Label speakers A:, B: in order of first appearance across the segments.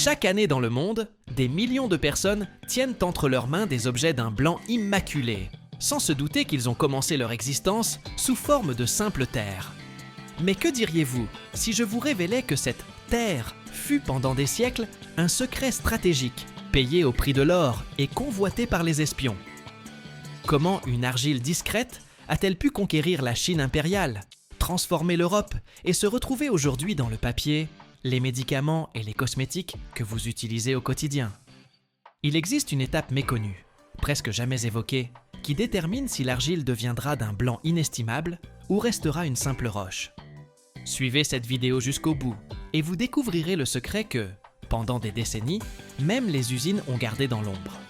A: Chaque année dans le monde, des millions de personnes tiennent entre leurs mains des objets d'un blanc immaculé, sans se douter qu'ils ont commencé leur existence sous forme de simple terre. Mais que diriez-vous si je vous révélais que cette terre fut pendant des siècles un secret stratégique, payé au prix de l'or et convoité par les espions? Comment une argile discrète a-t-elle pu conquérir la Chine impériale, transformer l'Europe et se retrouver aujourd'hui dans le papier, les médicaments et les cosmétiques que vous utilisez au quotidien? Il existe une étape méconnue, presque jamais évoquée, qui détermine si l'argile deviendra d'un blanc inestimable ou restera une simple roche. Suivez cette vidéo jusqu'au bout et vous découvrirez le secret que, pendant des décennies, même les usines ont gardé dans l'ombre.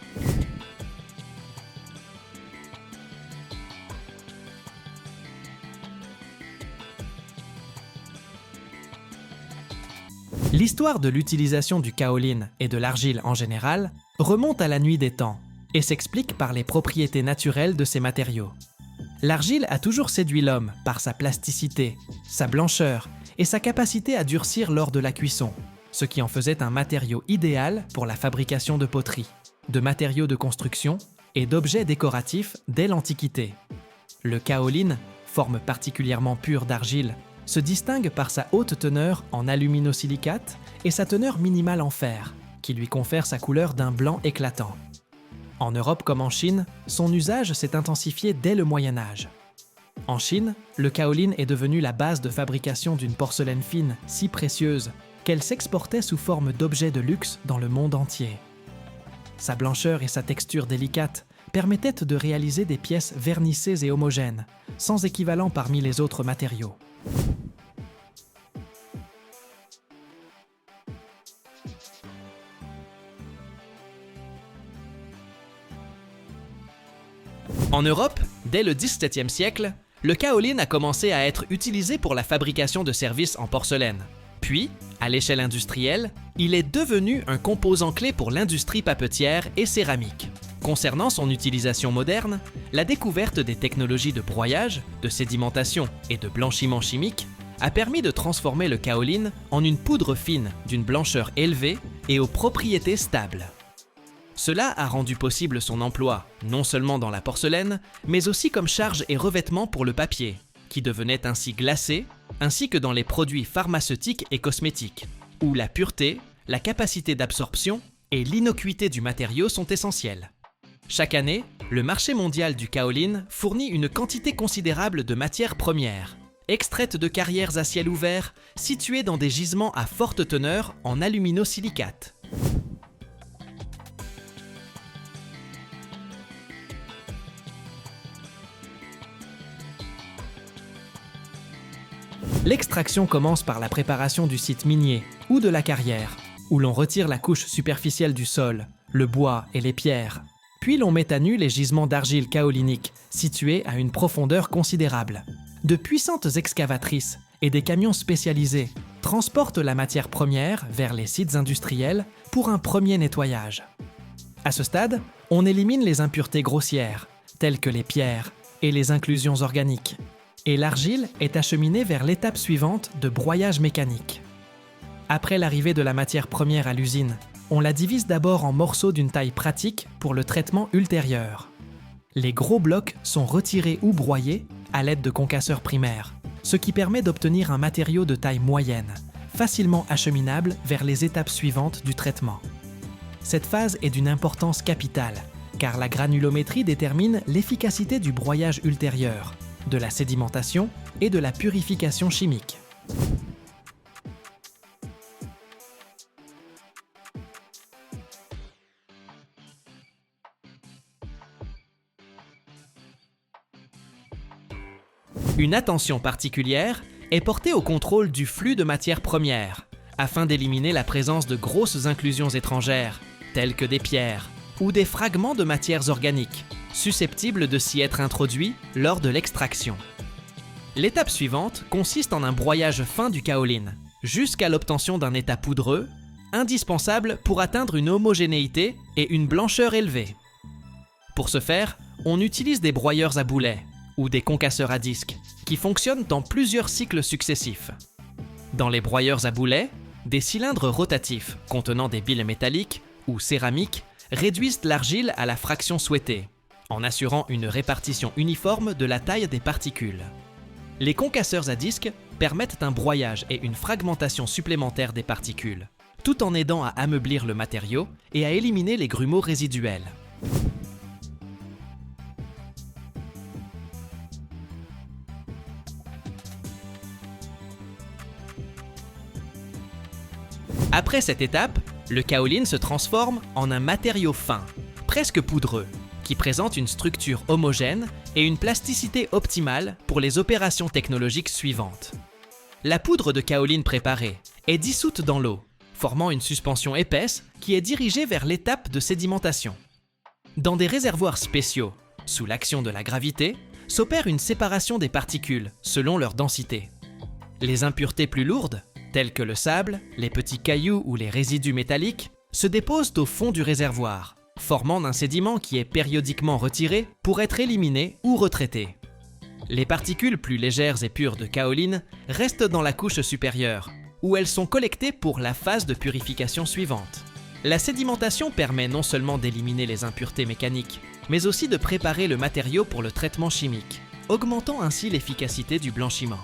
A: L'histoire de l'utilisation du kaolin et de l'argile en général remonte à la nuit des temps et s'explique par les propriétés naturelles de ces matériaux. L'argile a toujours séduit l'homme par sa plasticité, sa blancheur et sa capacité à durcir lors de la cuisson, ce qui en faisait un matériau idéal pour la fabrication de poteries, de matériaux de construction et d'objets décoratifs dès l'Antiquité. Le kaolin, forme particulièrement pure d'argile, se distingue par sa haute teneur en aluminosilicate et sa teneur minimale en fer, qui lui confère sa couleur d'un blanc éclatant. En Europe comme en Chine, son usage s'est intensifié dès le Moyen Âge. En Chine, le kaolin est devenu la base de fabrication d'une porcelaine fine si précieuse qu'elle s'exportait sous forme d'objets de luxe dans le monde entier. Sa blancheur et sa texture délicate permettaient de réaliser des pièces vernissées et homogènes, sans équivalent parmi les autres matériaux. En Europe, dès le XVIIe siècle, le kaolin a commencé à être utilisé pour la fabrication de services en porcelaine. Puis, à l'échelle industrielle, il est devenu un composant clé pour l'industrie papetière et céramique. Concernant son utilisation moderne, la découverte des technologies de broyage, de sédimentation et de blanchiment chimique a permis de transformer le kaolin en une poudre fine d'une blancheur élevée et aux propriétés stables. Cela a rendu possible son emploi non seulement dans la porcelaine, mais aussi comme charge et revêtement pour le papier, qui devenait ainsi glacé, ainsi que dans les produits pharmaceutiques et cosmétiques, où la pureté, la capacité d'absorption et l'innocuité du matériau sont essentielles. Chaque année, le marché mondial du kaolin fournit une quantité considérable de matières premières, extraites de carrières à ciel ouvert situées dans des gisements à forte teneur en aluminosilicate. L'extraction commence par la préparation du site minier ou de la carrière, où l'on retire la couche superficielle du sol, le bois et les pierres. Puis l'on met à nu les gisements d'argile kaolinique situés à une profondeur considérable. De puissantes excavatrices et des camions spécialisés transportent la matière première vers les sites industriels pour un premier nettoyage. À ce stade, on élimine les impuretés grossières, telles que les pierres et les inclusions organiques. Et l'argile est acheminée vers l'étape suivante de broyage mécanique. Après l'arrivée de la matière première à l'usine, on la divise d'abord en morceaux d'une taille pratique pour le traitement ultérieur. Les gros blocs sont retirés ou broyés à l'aide de concasseurs primaires, ce qui permet d'obtenir un matériau de taille moyenne, facilement acheminable vers les étapes suivantes du traitement. Cette phase est d'une importance capitale, car la granulométrie détermine l'efficacité du broyage ultérieur, de la sédimentation et de la purification chimique. Une attention particulière est portée au contrôle du flux de matières premières, afin d'éliminer la présence de grosses inclusions étrangères, telles que des pierres ou des fragments de matières organiques, susceptibles de s'y être introduits lors de l'extraction. L'étape suivante consiste en un broyage fin du kaolin, jusqu'à l'obtention d'un état poudreux, indispensable pour atteindre une homogénéité et une blancheur élevée. Pour ce faire, on utilise des broyeurs à boulets ou des concasseurs à disque, qui fonctionnent en plusieurs cycles successifs. Dans les broyeurs à boulets, Des cylindres rotatifs contenant des billes métalliques ou céramiques réduisent l'argile à la fraction souhaitée, en assurant une répartition uniforme de la taille des particules. Les concasseurs à disque permettent un broyage et une fragmentation supplémentaire des particules, tout en aidant à ameublir le matériau et à éliminer les grumeaux résiduels. Après cette étape, le kaolin se transforme en un matériau fin, presque poudreux, qui présente une structure homogène et une plasticité optimale pour les opérations technologiques suivantes. La poudre de kaolin préparée est dissoute dans l'eau, formant une suspension épaisse qui est dirigée vers l'étape de sédimentation. Dans des réservoirs spéciaux, sous l'action de la gravité, s'opère une séparation des particules selon leur densité. Les impuretés plus lourdes, tels que le sable, les petits cailloux ou les résidus métalliques, se déposent au fond du réservoir, formant un sédiment qui est périodiquement retiré pour être éliminé ou retraité. Les particules plus légères et pures de kaolin restent dans la couche supérieure, où elles sont collectées pour la phase de purification suivante. La sédimentation permet non seulement d'éliminer les impuretés mécaniques, mais aussi de préparer le matériau pour le traitement chimique, augmentant ainsi l'efficacité du blanchiment.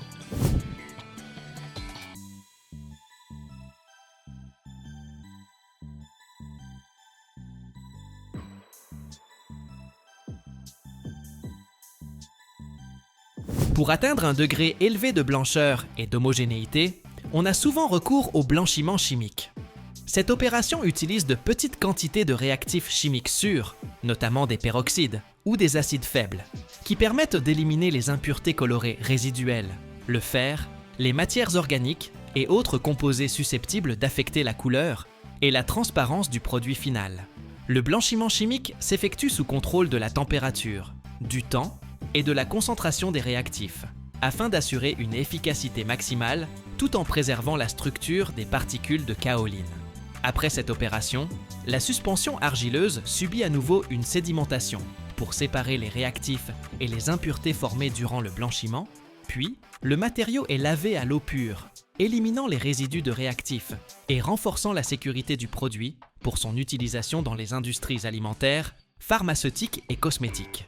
A: Pour atteindre un degré élevé de blancheur et d'homogénéité, on a souvent recours au blanchiment chimique. Cette opération utilise de petites quantités de réactifs chimiques sûrs, notamment des peroxydes ou des acides faibles, qui permettent d'éliminer les impuretés colorées résiduelles, le fer, les matières organiques et autres composés susceptibles d'affecter la couleur et la transparence du produit final. Le blanchiment chimique s'effectue sous contrôle de la température, du temps et de la concentration des réactifs, afin d'assurer une efficacité maximale tout en préservant la structure des particules de kaolin. Après cette opération, la suspension argileuse subit à nouveau une sédimentation pour séparer les réactifs et les impuretés formées durant le blanchiment, puis le matériau est lavé à l'eau pure, éliminant les résidus de réactifs et renforçant la sécurité du produit pour son utilisation dans les industries alimentaires, pharmaceutiques et cosmétiques.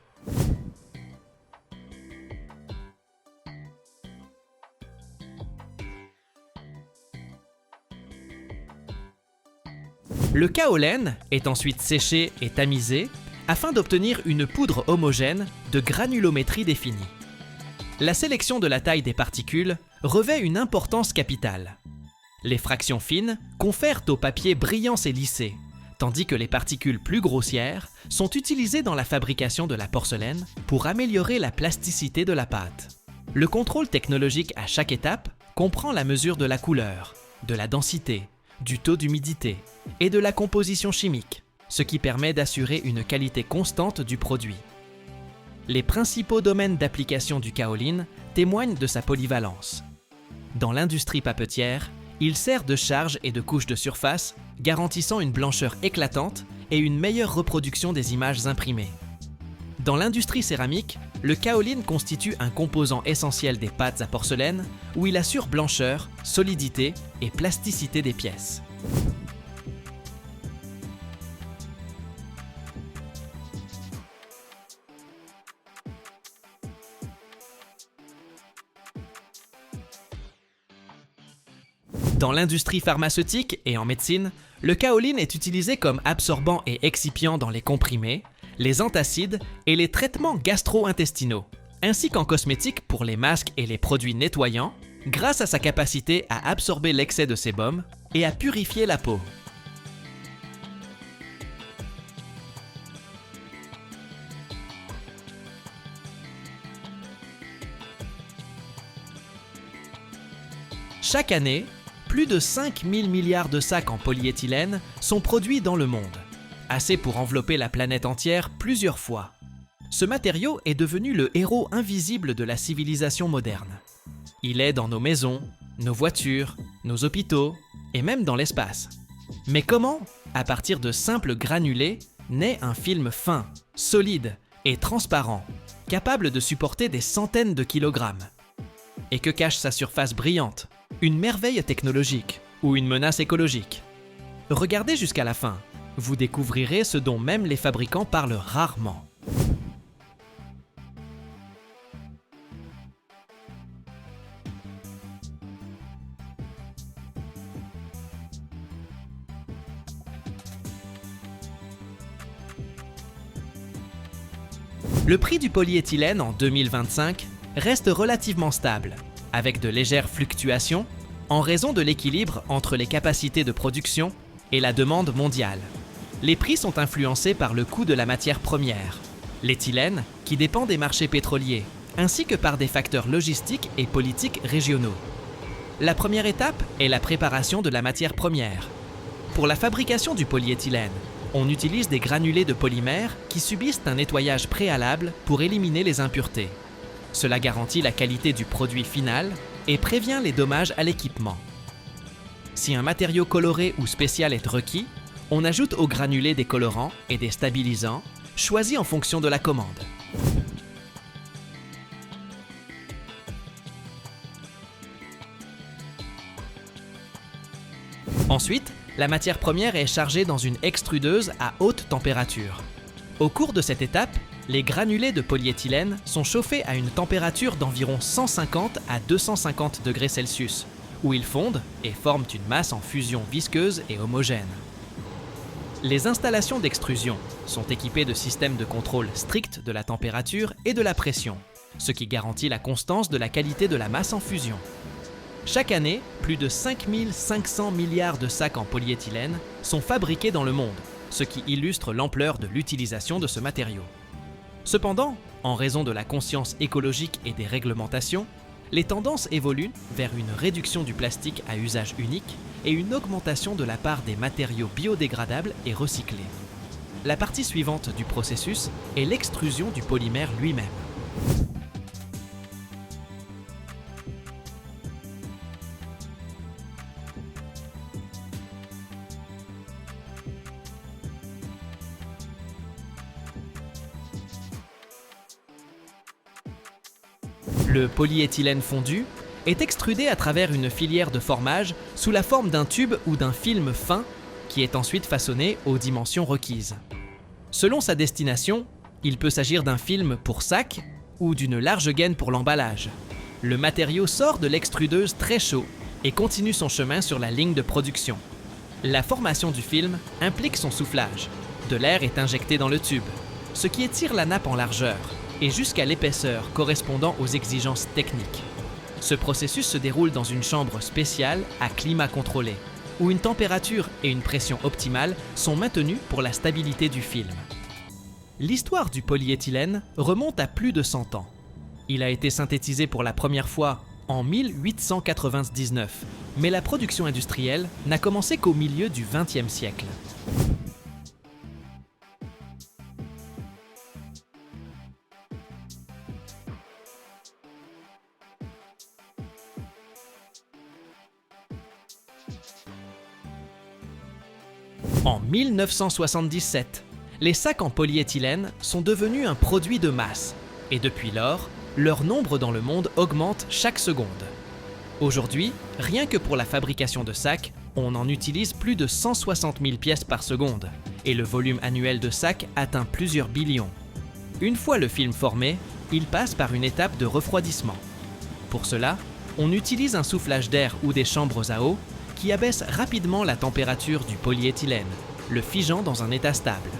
A: Le kaolin est ensuite séché et tamisé afin d'obtenir une poudre homogène de granulométrie définie. La sélection de la taille des particules revêt une importance capitale. Les fractions fines confèrent au papier brillance et lissé, tandis que les particules plus grossières sont utilisées dans la fabrication de la porcelaine pour améliorer la plasticité de la pâte. Le contrôle technologique à chaque étape comprend la mesure de la couleur, de la densité, du taux d'humidité et de la composition chimique, ce qui permet d'assurer une qualité constante du produit. Les principaux domaines d'application du kaolin témoignent de sa polyvalence. Dans l'industrie papetière, il sert de charge et de couche de surface, garantissant une blancheur éclatante et une meilleure reproduction des images imprimées. Dans l'industrie céramique, le kaolin constitue un composant essentiel des pâtes à porcelaine où il assure blancheur, solidité et plasticité des pièces. Dans l'industrie pharmaceutique et en médecine, le kaolin est utilisé comme absorbant et excipient dans les comprimés, les antacides et les traitements gastro-intestinaux, ainsi qu'en cosmétique pour les masques et les produits nettoyants, grâce à sa capacité à absorber l'excès de sébum et à purifier la peau. Chaque année, plus de 5 000 milliards de sacs en polyéthylène sont produits dans le monde, assez pour envelopper la planète entière plusieurs fois. Ce matériau est devenu le héros invisible de la civilisation moderne. Il est dans nos maisons, nos voitures, nos hôpitaux et même dans l'espace. Mais comment, à partir de simples granulés, naît un film fin, solide et transparent, capable de supporter des centaines de kilogrammes? Et que cache sa surface brillante? Une merveille technologique, ou une menace écologique. Regardez jusqu'à la fin, vous découvrirez ce dont même les fabricants parlent rarement. Le prix du polyéthylène en 2025 reste relativement stable, avec de légères fluctuations en raison de l'équilibre entre les capacités de production et la demande mondiale. Les prix sont influencés par le coût de la matière première, l'éthylène, qui dépend des marchés pétroliers, ainsi que par des facteurs logistiques et politiques régionaux. La première étape est la préparation de la matière première. Pour la fabrication du polyéthylène, on utilise des granulés de polymère qui subissent un nettoyage préalable pour éliminer les impuretés. Cela garantit la qualité du produit final et prévient les dommages à l'équipement. Si un matériau coloré ou spécial est requis, on ajoute aux granulés des colorants et des stabilisants, choisis en fonction de la commande. Ensuite, la matière première est chargée dans une extrudeuse à haute température. Au cours de cette étape, les granulés de polyéthylène sont chauffés à une température d'environ 150 à 250 degrés Celsius, où ils fondent et forment une masse en fusion visqueuse et homogène. Les installations d'extrusion sont équipées de systèmes de contrôle stricts de la température et de la pression, ce qui garantit la constance de la qualité de la masse en fusion. Chaque année, plus de 5500 milliards de sacs en polyéthylène sont fabriqués dans le monde, ce qui illustre l'ampleur de l'utilisation de ce matériau. Cependant, en raison de la conscience écologique et des réglementations, les tendances évoluent vers une réduction du plastique à usage unique et une augmentation de la part des matériaux biodégradables et recyclés. La partie suivante du processus est l'extrusion du polymère lui-même. Le polyéthylène fondu est extrudé à travers une filière de formage sous la forme d'un tube ou d'un film fin qui est ensuite façonné aux dimensions requises. Selon sa destination, il peut s'agir d'un film pour sac ou d'une large gaine pour l'emballage. Le matériau sort de l'extrudeuse très chaud et continue son chemin sur la ligne de production. La formation du film implique son soufflage. De l'air est injecté dans le tube, ce qui étire la nappe en largeur et jusqu'à l'épaisseur correspondant aux exigences techniques. Ce processus se déroule dans une chambre spéciale à climat contrôlé, où une température et une pression optimales sont maintenues pour la stabilité du film. L'histoire du polyéthylène remonte à plus de 100 ans. Il a été synthétisé pour la première fois en 1899, mais la production industrielle n'a commencé qu'au milieu du XXe siècle. En 1977, les sacs en polyéthylène sont devenus un produit de masse et depuis lors, leur nombre dans le monde augmente chaque seconde. Aujourd'hui, rien que pour la fabrication de sacs, on en utilise plus de 160 000 pièces par seconde et le volume annuel de sacs atteint plusieurs billions. Une fois le film formé, il passe par une étape de refroidissement. Pour cela, on utilise un soufflage d'air ou des chambres à eau qui abaisse rapidement la température du polyéthylène, le figeant dans un état stable.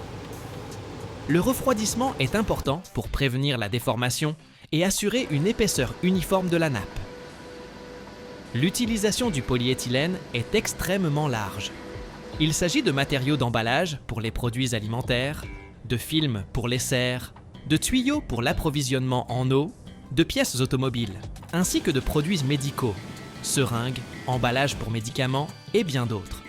A: Le refroidissement est important pour prévenir la déformation et assurer une épaisseur uniforme de la nappe. L'utilisation du polyéthylène est extrêmement large. Il s'agit de matériaux d'emballage pour les produits alimentaires, de films pour les serres, de tuyaux pour l'approvisionnement en eau, de pièces automobiles, ainsi que de produits médicaux, seringues, emballages pour médicaments et bien d'autres.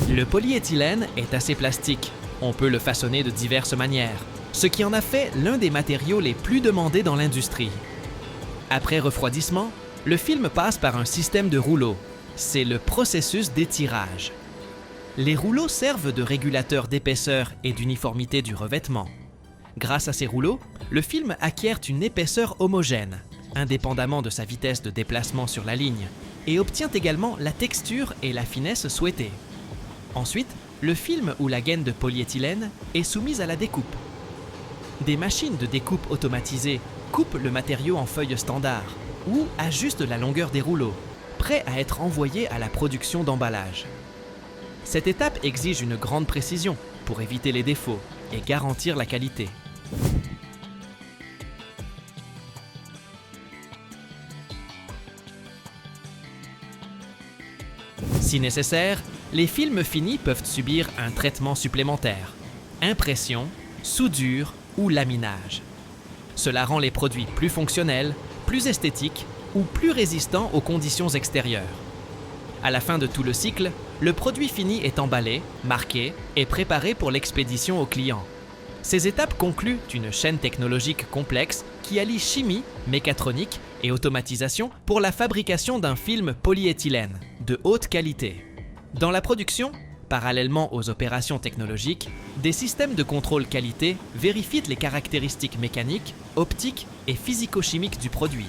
A: Le polyéthylène est assez plastique. On peut le façonner de diverses manières, ce qui en a fait l'un des matériaux les plus demandés dans l'industrie. Après refroidissement, le film passe par un système de rouleaux. C'est le processus d'étirage. Les rouleaux servent de régulateurs d'épaisseur et d'uniformité du revêtement. Grâce à ces rouleaux, le film acquiert une épaisseur homogène, indépendamment de sa vitesse de déplacement sur la ligne, et obtient également la texture et la finesse souhaitées. Ensuite, le film ou la gaine de polyéthylène est soumise à la découpe. Des machines de découpe automatisées coupent le matériau en feuilles standards ou ajustent la longueur des rouleaux, prêts à être envoyés à la production d'emballage. Cette étape exige une grande précision pour éviter les défauts et garantir la qualité. Si nécessaire, les films finis peuvent subir un traitement supplémentaire, impression, soudure ou laminage. Cela rend les produits plus fonctionnels, plus esthétiques ou plus résistants aux conditions extérieures. À la fin de tout le cycle, le produit fini est emballé, marqué et préparé pour l'expédition au client. Ces étapes concluent une chaîne technologique complexe qui allie chimie, mécatronique et automatisation pour la fabrication d'un film polyéthylène de haute qualité. Dans la production, parallèlement aux opérations technologiques, des systèmes de contrôle qualité vérifient les caractéristiques mécaniques, optiques et physico-chimiques du produit.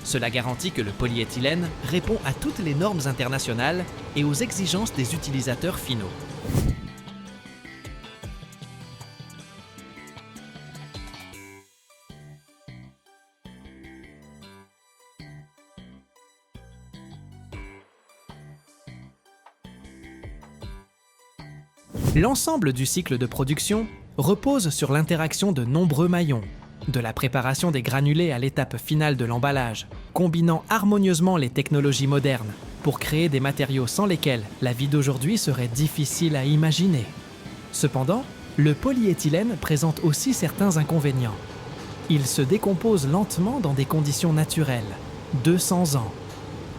A: Cela garantit que le polyéthylène répond à toutes les normes internationales et aux exigences des utilisateurs finaux. L'ensemble du cycle de production repose sur l'interaction de nombreux maillons, de la préparation des granulés à l'étape finale de l'emballage, combinant harmonieusement les technologies modernes pour créer des matériaux sans lesquels la vie d'aujourd'hui serait difficile à imaginer. Cependant, le polyéthylène présente aussi certains inconvénients. Il se décompose lentement dans des conditions naturelles, 200 ans.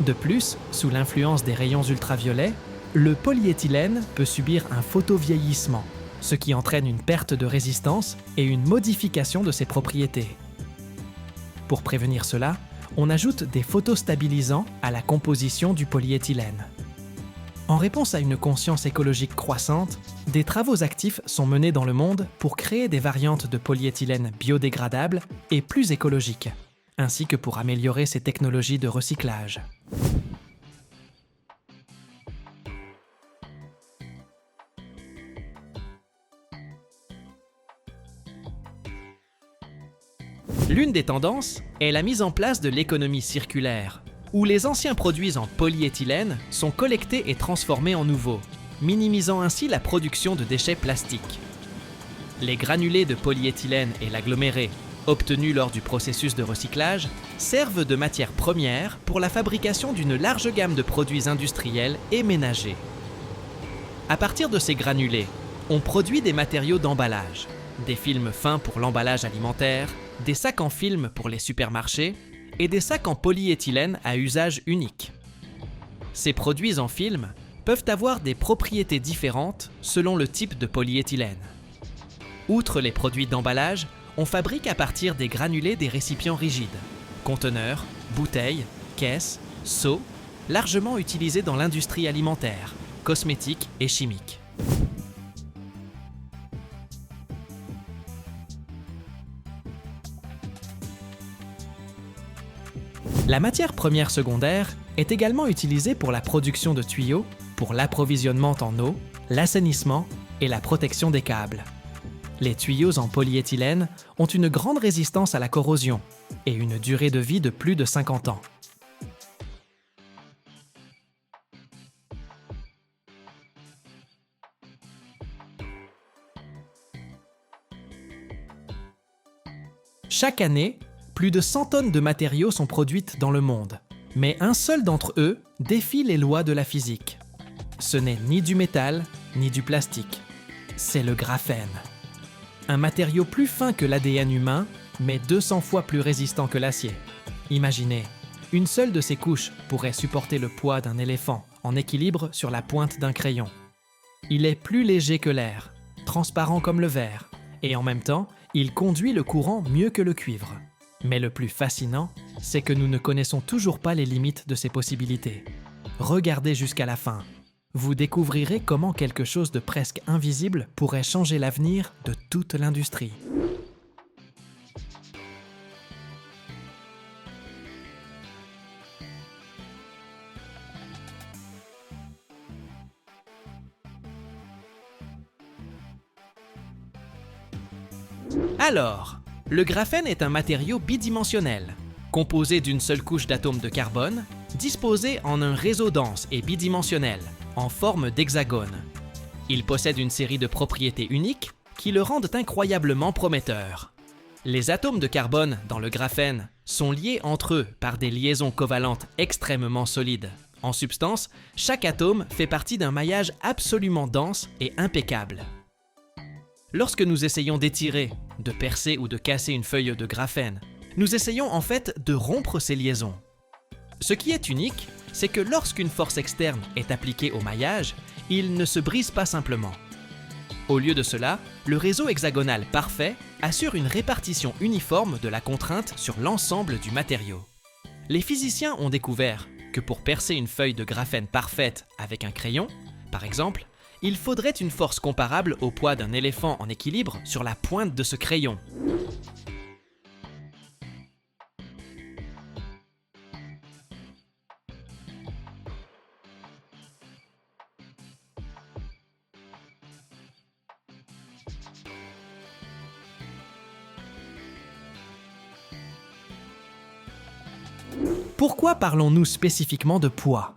A: De plus, sous l'influence des rayons ultraviolets, le polyéthylène peut subir un photovieillissement, ce qui entraîne une perte de résistance et une modification de ses propriétés. Pour prévenir cela, on ajoute des photostabilisants à la composition du polyéthylène. En réponse à une conscience écologique croissante, des travaux actifs sont menés dans le monde pour créer des variantes de polyéthylène biodégradables et plus écologiques, ainsi que pour améliorer ses technologies de recyclage. L'une des tendances est la mise en place de l'économie circulaire, où les anciens produits en polyéthylène sont collectés et transformés en nouveaux, minimisant ainsi la production de déchets plastiques. Les granulés de polyéthylène et l'aggloméré, obtenus lors du processus de recyclage, servent de matière première pour la fabrication d'une large gamme de produits industriels et ménagers. À partir de ces granulés, on produit des matériaux d'emballage, des films fins pour l'emballage alimentaire, des sacs en film pour les supermarchés et des sacs en polyéthylène à usage unique. Ces produits en film peuvent avoir des propriétés différentes selon le type de polyéthylène. Outre les produits d'emballage, on fabrique à partir des granulés des récipients rigides, conteneurs, bouteilles, caisses, seaux, largement utilisés dans l'industrie alimentaire, cosmétique et chimique. La matière première secondaire est également utilisée pour la production de tuyaux, pour l'approvisionnement en eau, l'assainissement et la protection des câbles. Les tuyaux en polyéthylène ont une grande résistance à la corrosion et une durée de vie de plus de 50 ans. Chaque année, plus de 100 tonnes de matériaux sont produites dans le monde, mais un seul d'entre eux défie les lois de la physique. Ce n'est ni du métal, ni du plastique. C'est le graphène. Un matériau plus fin que l'ADN humain, mais 200 fois plus résistant que l'acier. Imaginez, une seule de ces couches pourrait supporter le poids d'un éléphant en équilibre sur la pointe d'un crayon. Il est plus léger que l'air, transparent comme le verre, et en même temps, il conduit le courant mieux que le cuivre. Mais le plus fascinant, c'est que nous ne connaissons toujours pas les limites de ces possibilités. Regardez jusqu'à la fin. Vous découvrirez comment quelque chose de presque invisible pourrait changer l'avenir de toute l'industrie. Alors, le graphène est un matériau bidimensionnel, composé d'une seule couche d'atomes de carbone, disposés en un réseau dense et bidimensionnel, en forme d'hexagone. Il possède une série de propriétés uniques qui le rendent incroyablement prometteur. Les atomes de carbone dans le graphène sont liés entre eux par des liaisons covalentes extrêmement solides. En substance, chaque atome fait partie d'un maillage absolument dense et impeccable. Lorsque nous essayons d'étirer, de percer ou de casser une feuille de graphène, nous essayons en fait de rompre ces liaisons. Ce qui est unique, c'est que lorsqu'une force externe est appliquée au maillage, il ne se brise pas simplement. Au lieu de cela, le réseau hexagonal parfait assure une répartition uniforme de la contrainte sur l'ensemble du matériau. Les physiciens ont découvert que pour percer une feuille de graphène parfaite avec un crayon, par exemple, il faudrait une force comparable au poids d'un éléphant en équilibre sur la pointe de ce crayon. Pourquoi parlons-nous spécifiquement de poids?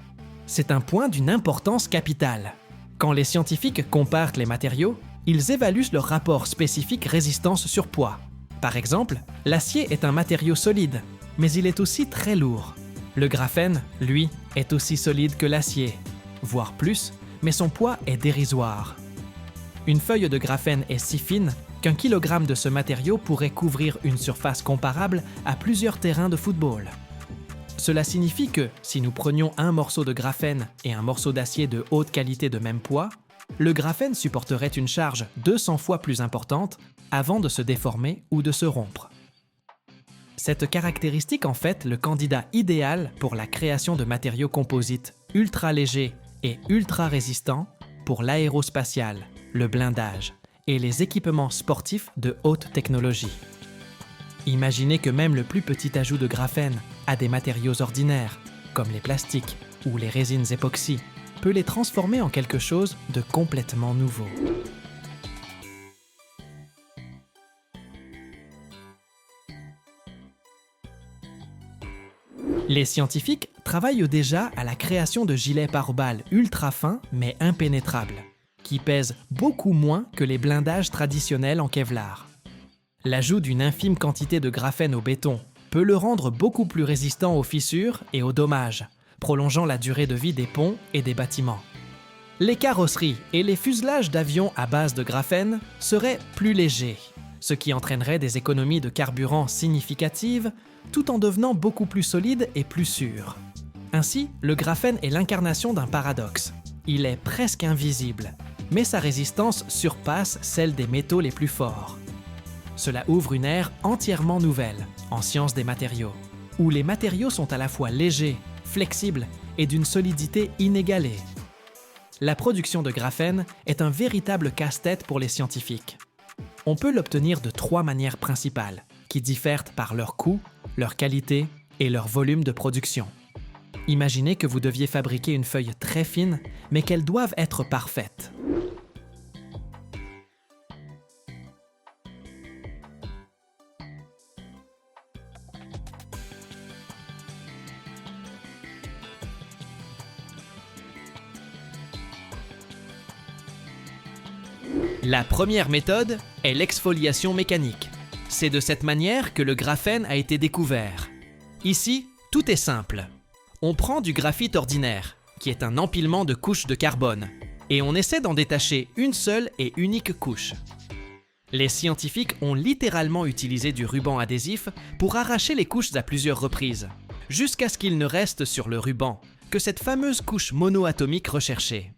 A: C'est un point d'une importance capitale. Quand les scientifiques comparent les matériaux, ils évaluent leur rapport spécifique résistance sur poids. Par exemple, l'acier est un matériau solide, mais il est aussi très lourd. Le graphène, lui, est aussi solide que l'acier, voire plus, mais son poids est dérisoire. Une feuille de graphène est si fine qu'un kilogramme de ce matériau pourrait couvrir une surface comparable à plusieurs terrains de football. Cela signifie que, si nous prenions un morceau de graphène et un morceau d'acier de haute qualité de même poids, le graphène supporterait une charge 200 fois plus importante avant de se déformer ou de se rompre. Cette caractéristique en fait le candidat idéal pour la création de matériaux composites ultra légers et ultra résistants pour l'aérospatial, le blindage et les équipements sportifs de haute technologie. Imaginez que même le plus petit ajout de graphène à des matériaux ordinaires, comme les plastiques ou les résines époxy, peut les transformer en quelque chose de complètement nouveau. Les scientifiques travaillent déjà à la création de gilets pare-balles ultra fins mais impénétrables, qui pèsent beaucoup moins que les blindages traditionnels en Kevlar. L'ajout d'une infime quantité de graphène au béton peut le rendre beaucoup plus résistant aux fissures et aux dommages, prolongeant la durée de vie des ponts et des bâtiments. Les carrosseries et les fuselages d'avions à base de graphène seraient plus légers, ce qui entraînerait des économies de carburant significatives, tout en devenant beaucoup plus solides et plus sûrs. Ainsi, le graphène est l'incarnation d'un paradoxe. Il est presque invisible, mais sa résistance surpasse celle des métaux les plus forts. Cela ouvre une ère entièrement nouvelle en sciences des matériaux, où les matériaux sont à la fois légers, flexibles et d'une solidité inégalée. La production de graphène est un véritable casse-tête pour les scientifiques. On peut l'obtenir de 3 manières principales, qui diffèrent par leur coût, leur qualité et leur volume de production. Imaginez que vous deviez fabriquer une feuille très fine, mais qu'elle doive être parfaite. La première méthode est l'exfoliation mécanique. C'est de cette manière que le graphène a été découvert. Ici, tout est simple. On prend du graphite ordinaire, qui est un empilement de couches de carbone, et on essaie d'en détacher une seule et unique couche. Les scientifiques ont littéralement utilisé du ruban adhésif pour arracher les couches à plusieurs reprises, jusqu'à ce qu'il ne reste sur le ruban que cette fameuse couche monoatomique recherchée.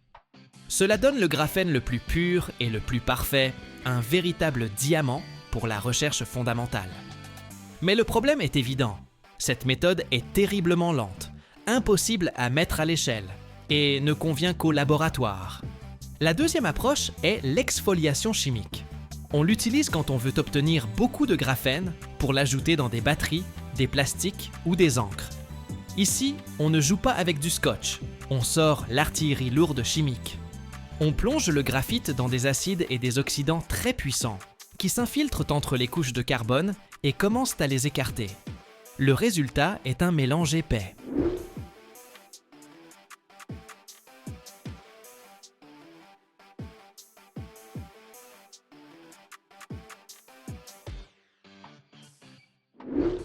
A: Cela donne le graphène le plus pur et le plus parfait, un véritable diamant pour la recherche fondamentale. Mais le problème est évident. Cette méthode est terriblement lente, impossible à mettre à l'échelle et ne convient qu'au laboratoire. La deuxième approche est l'exfoliation chimique. On l'utilise quand on veut obtenir beaucoup de graphène pour l'ajouter dans des batteries, des plastiques ou des encres. Ici, on ne joue pas avec du scotch, on sort l'artillerie lourde chimique. On plonge le graphite dans des acides et des oxydants très puissants, qui s'infiltrent entre les couches de carbone et commencent à les écarter. Le résultat est un mélange épais.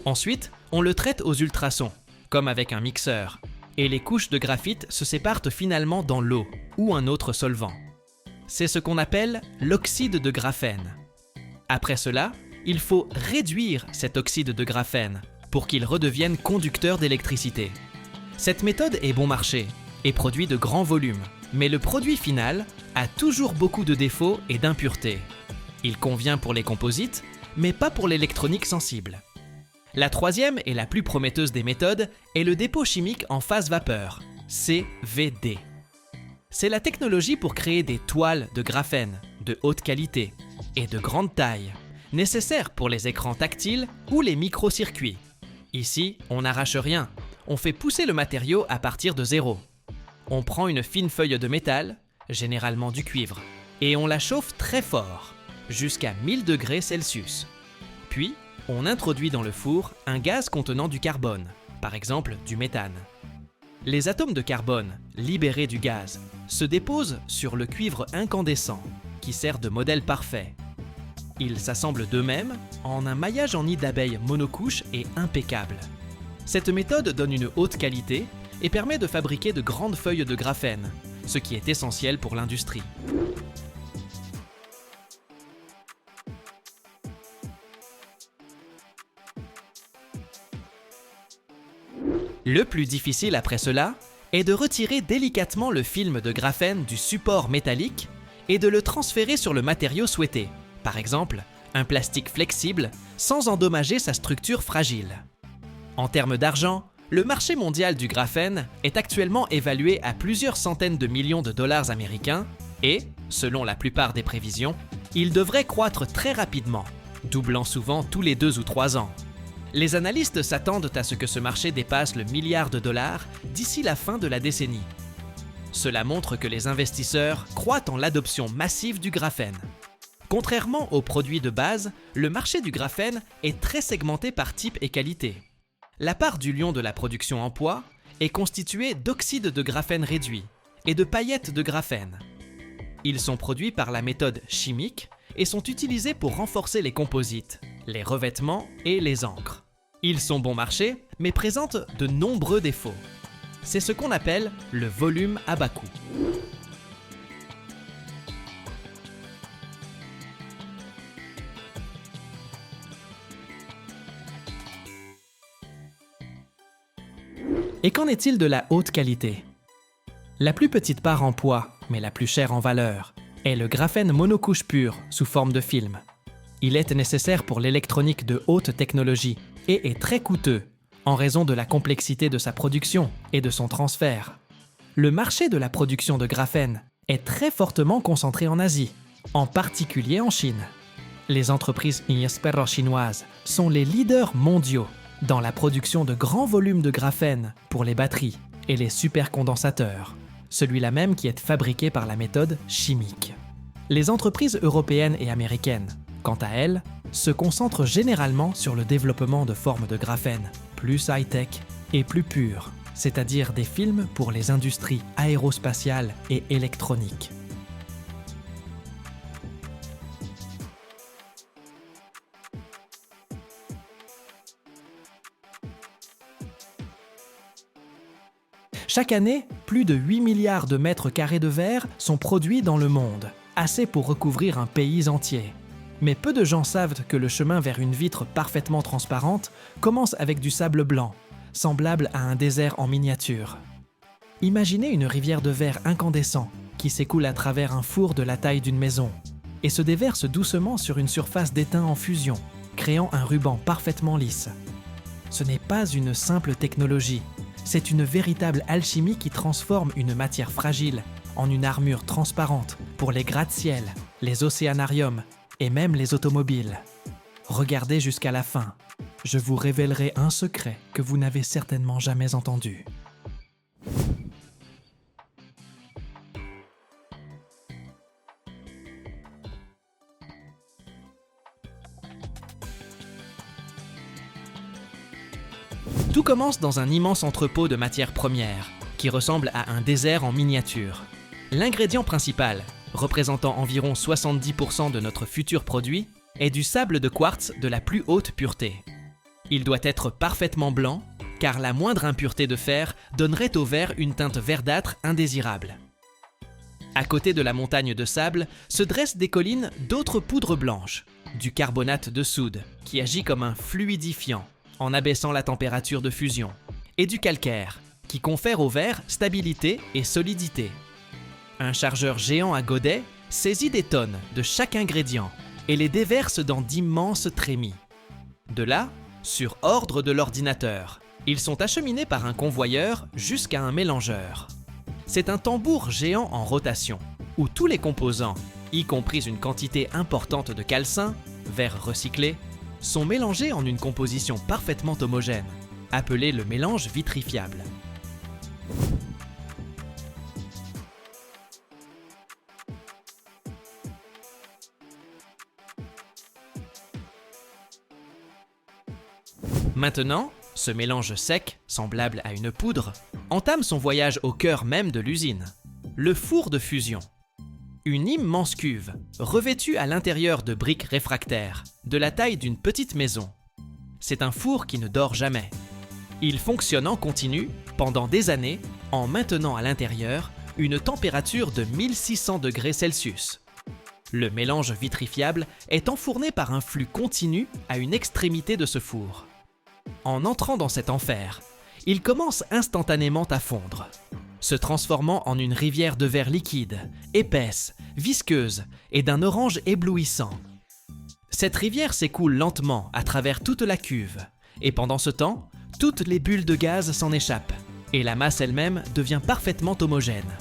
A: Ensuite, on le traite aux ultrasons, comme avec un mixeur, et les couches de graphite se séparent finalement dans l'eau ou un autre solvant. C'est ce qu'on appelle l'oxyde de graphène. Après cela, il faut réduire cet oxyde de graphène pour qu'il redevienne conducteur d'électricité. Cette méthode est bon marché et produit de grands volumes, mais le produit final a toujours beaucoup de défauts et d'impuretés. Il convient pour les composites, mais pas pour l'électronique sensible. La troisième et la plus prometteuse des méthodes est le dépôt chimique en phase vapeur, CVD. C'est la technologie pour créer des toiles de graphène de haute qualité et de grande taille, nécessaires pour les écrans tactiles ou les microcircuits. Ici, on n'arrache rien, on fait pousser le matériau à partir de zéro. On prend une fine feuille de métal, généralement du cuivre, et on la chauffe très fort, jusqu'à 1000 degrés Celsius. Puis, on introduit dans le four un gaz contenant du carbone, par exemple du méthane. Les atomes de carbone, libérés du gaz, se déposent sur le cuivre incandescent, qui sert de modèle parfait. Ils s'assemblent d'eux-mêmes en un maillage en nid d'abeilles monocouche et impeccable. Cette méthode donne une haute qualité et permet de fabriquer de grandes feuilles de graphène, ce qui est essentiel pour l'industrie. Le plus difficile après cela est de retirer délicatement le film de graphène du support métallique et de le transférer sur le matériau souhaité, par exemple un plastique flexible sans endommager sa structure fragile. En termes d'argent, le marché mondial du graphène est actuellement évalué à plusieurs centaines de millions de dollars américains et, selon la plupart des prévisions, il devrait croître très rapidement, doublant souvent tous les 2 ou 3 ans. Les analystes s'attendent à ce que ce marché dépasse le milliard de dollars d'ici la fin de la décennie. Cela montre que les investisseurs croient en l'adoption massive du graphène. Contrairement aux produits de base, le marché du graphène est très segmenté par type et qualité. La part du lion de la production en poids est constituée d'oxyde de graphène réduit et de paillettes de graphène. Ils sont produits par la méthode chimique et sont utilisés pour renforcer les composites, les revêtements et les encres. Ils sont bon marché, mais présentent de nombreux défauts. C'est ce qu'on appelle le volume à bas coût. Et qu'en est-il de la haute qualité? La plus petite part en poids, mais la plus chère en valeur, est le graphène monocouche pur sous forme de film. Il est nécessaire pour l'électronique de haute technologie et est très coûteux en raison de la complexité de sa production et de son transfert. Le marché de la production de graphène est très fortement concentré en Asie, en particulier en Chine. Les entreprises Niespero chinoises sont les leaders mondiaux dans la production de grands volumes de graphène pour les batteries et les supercondensateurs, celui-là même qui est fabriqué par la méthode chimique. Les entreprises européennes et américaines, quant à elles, se concentrent généralement sur le développement de formes de graphène plus high-tech et plus pures, c'est-à-dire des films pour les industries aérospatiales et électroniques. Chaque année, plus de 8 milliards de mètres carrés de verre sont produits dans le monde, assez pour recouvrir un pays entier. Mais peu de gens savent que le chemin vers une vitre parfaitement transparente commence avec du sable blanc, semblable à un désert en miniature. Imaginez une rivière de verre incandescent qui s'écoule à travers un four de la taille d'une maison et se déverse doucement sur une surface d'étain en fusion, créant un ruban parfaitement lisse. Ce n'est pas une simple technologie, c'est une véritable alchimie qui transforme une matière fragile en une armure transparente pour les gratte-ciel, les océanariums et même les automobiles. Regardez jusqu'à la fin. Je vous révélerai un secret que vous n'avez certainement jamais entendu. Tout commence dans un immense entrepôt de matières premières, qui ressemble à un désert en miniature. L'ingrédient principal, représentant environ 70% de notre futur produit, est du sable de quartz de la plus haute pureté. Il doit être parfaitement blanc, car la moindre impureté de fer donnerait au verre une teinte verdâtre indésirable. À côté de la montagne de sable se dressent des collines d'autres poudres blanches, du carbonate de soude, qui agit comme un fluidifiant en abaissant la température de fusion, et du calcaire, qui confère au verre stabilité et solidité. Un chargeur géant à godet saisit des tonnes de chaque ingrédient et les déverse dans d'immenses trémies. De là, sur ordre de l'ordinateur, ils sont acheminés par un convoyeur jusqu'à un mélangeur. C'est un tambour géant en rotation, où tous les composants, y compris une quantité importante de calcin, verre recyclé, sont mélangés en une composition parfaitement homogène, appelée le mélange vitrifiable. Maintenant, ce mélange sec, semblable à une poudre, entame son voyage au cœur même de l'usine, le four de fusion. Une immense cuve, revêtue à l'intérieur de briques réfractaires, de la taille d'une petite maison. C'est un four qui ne dort jamais. Il fonctionne en continu, pendant des années, en maintenant à l'intérieur une température de 1600 degrés Celsius. Le mélange vitrifiable est enfourné par un flux continu à une extrémité de ce four. En entrant dans cet enfer, il commence instantanément à fondre, se transformant en une rivière de verre liquide, épaisse, visqueuse et d'un orange éblouissant. Cette rivière s'écoule lentement à travers toute la cuve, et pendant ce temps, toutes les bulles de gaz s'en échappent, et la masse elle-même devient parfaitement homogène.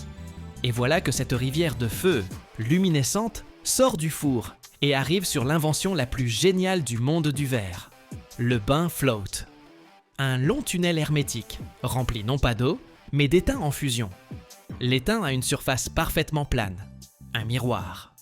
A: Et voilà que cette rivière de feu, luminescente, sort du four et arrive sur l'invention la plus géniale du monde du verre. Le bain float. Un long tunnel hermétique, rempli non pas d'eau, mais d'étain en fusion. L'étain a une surface parfaitement plane, un miroir.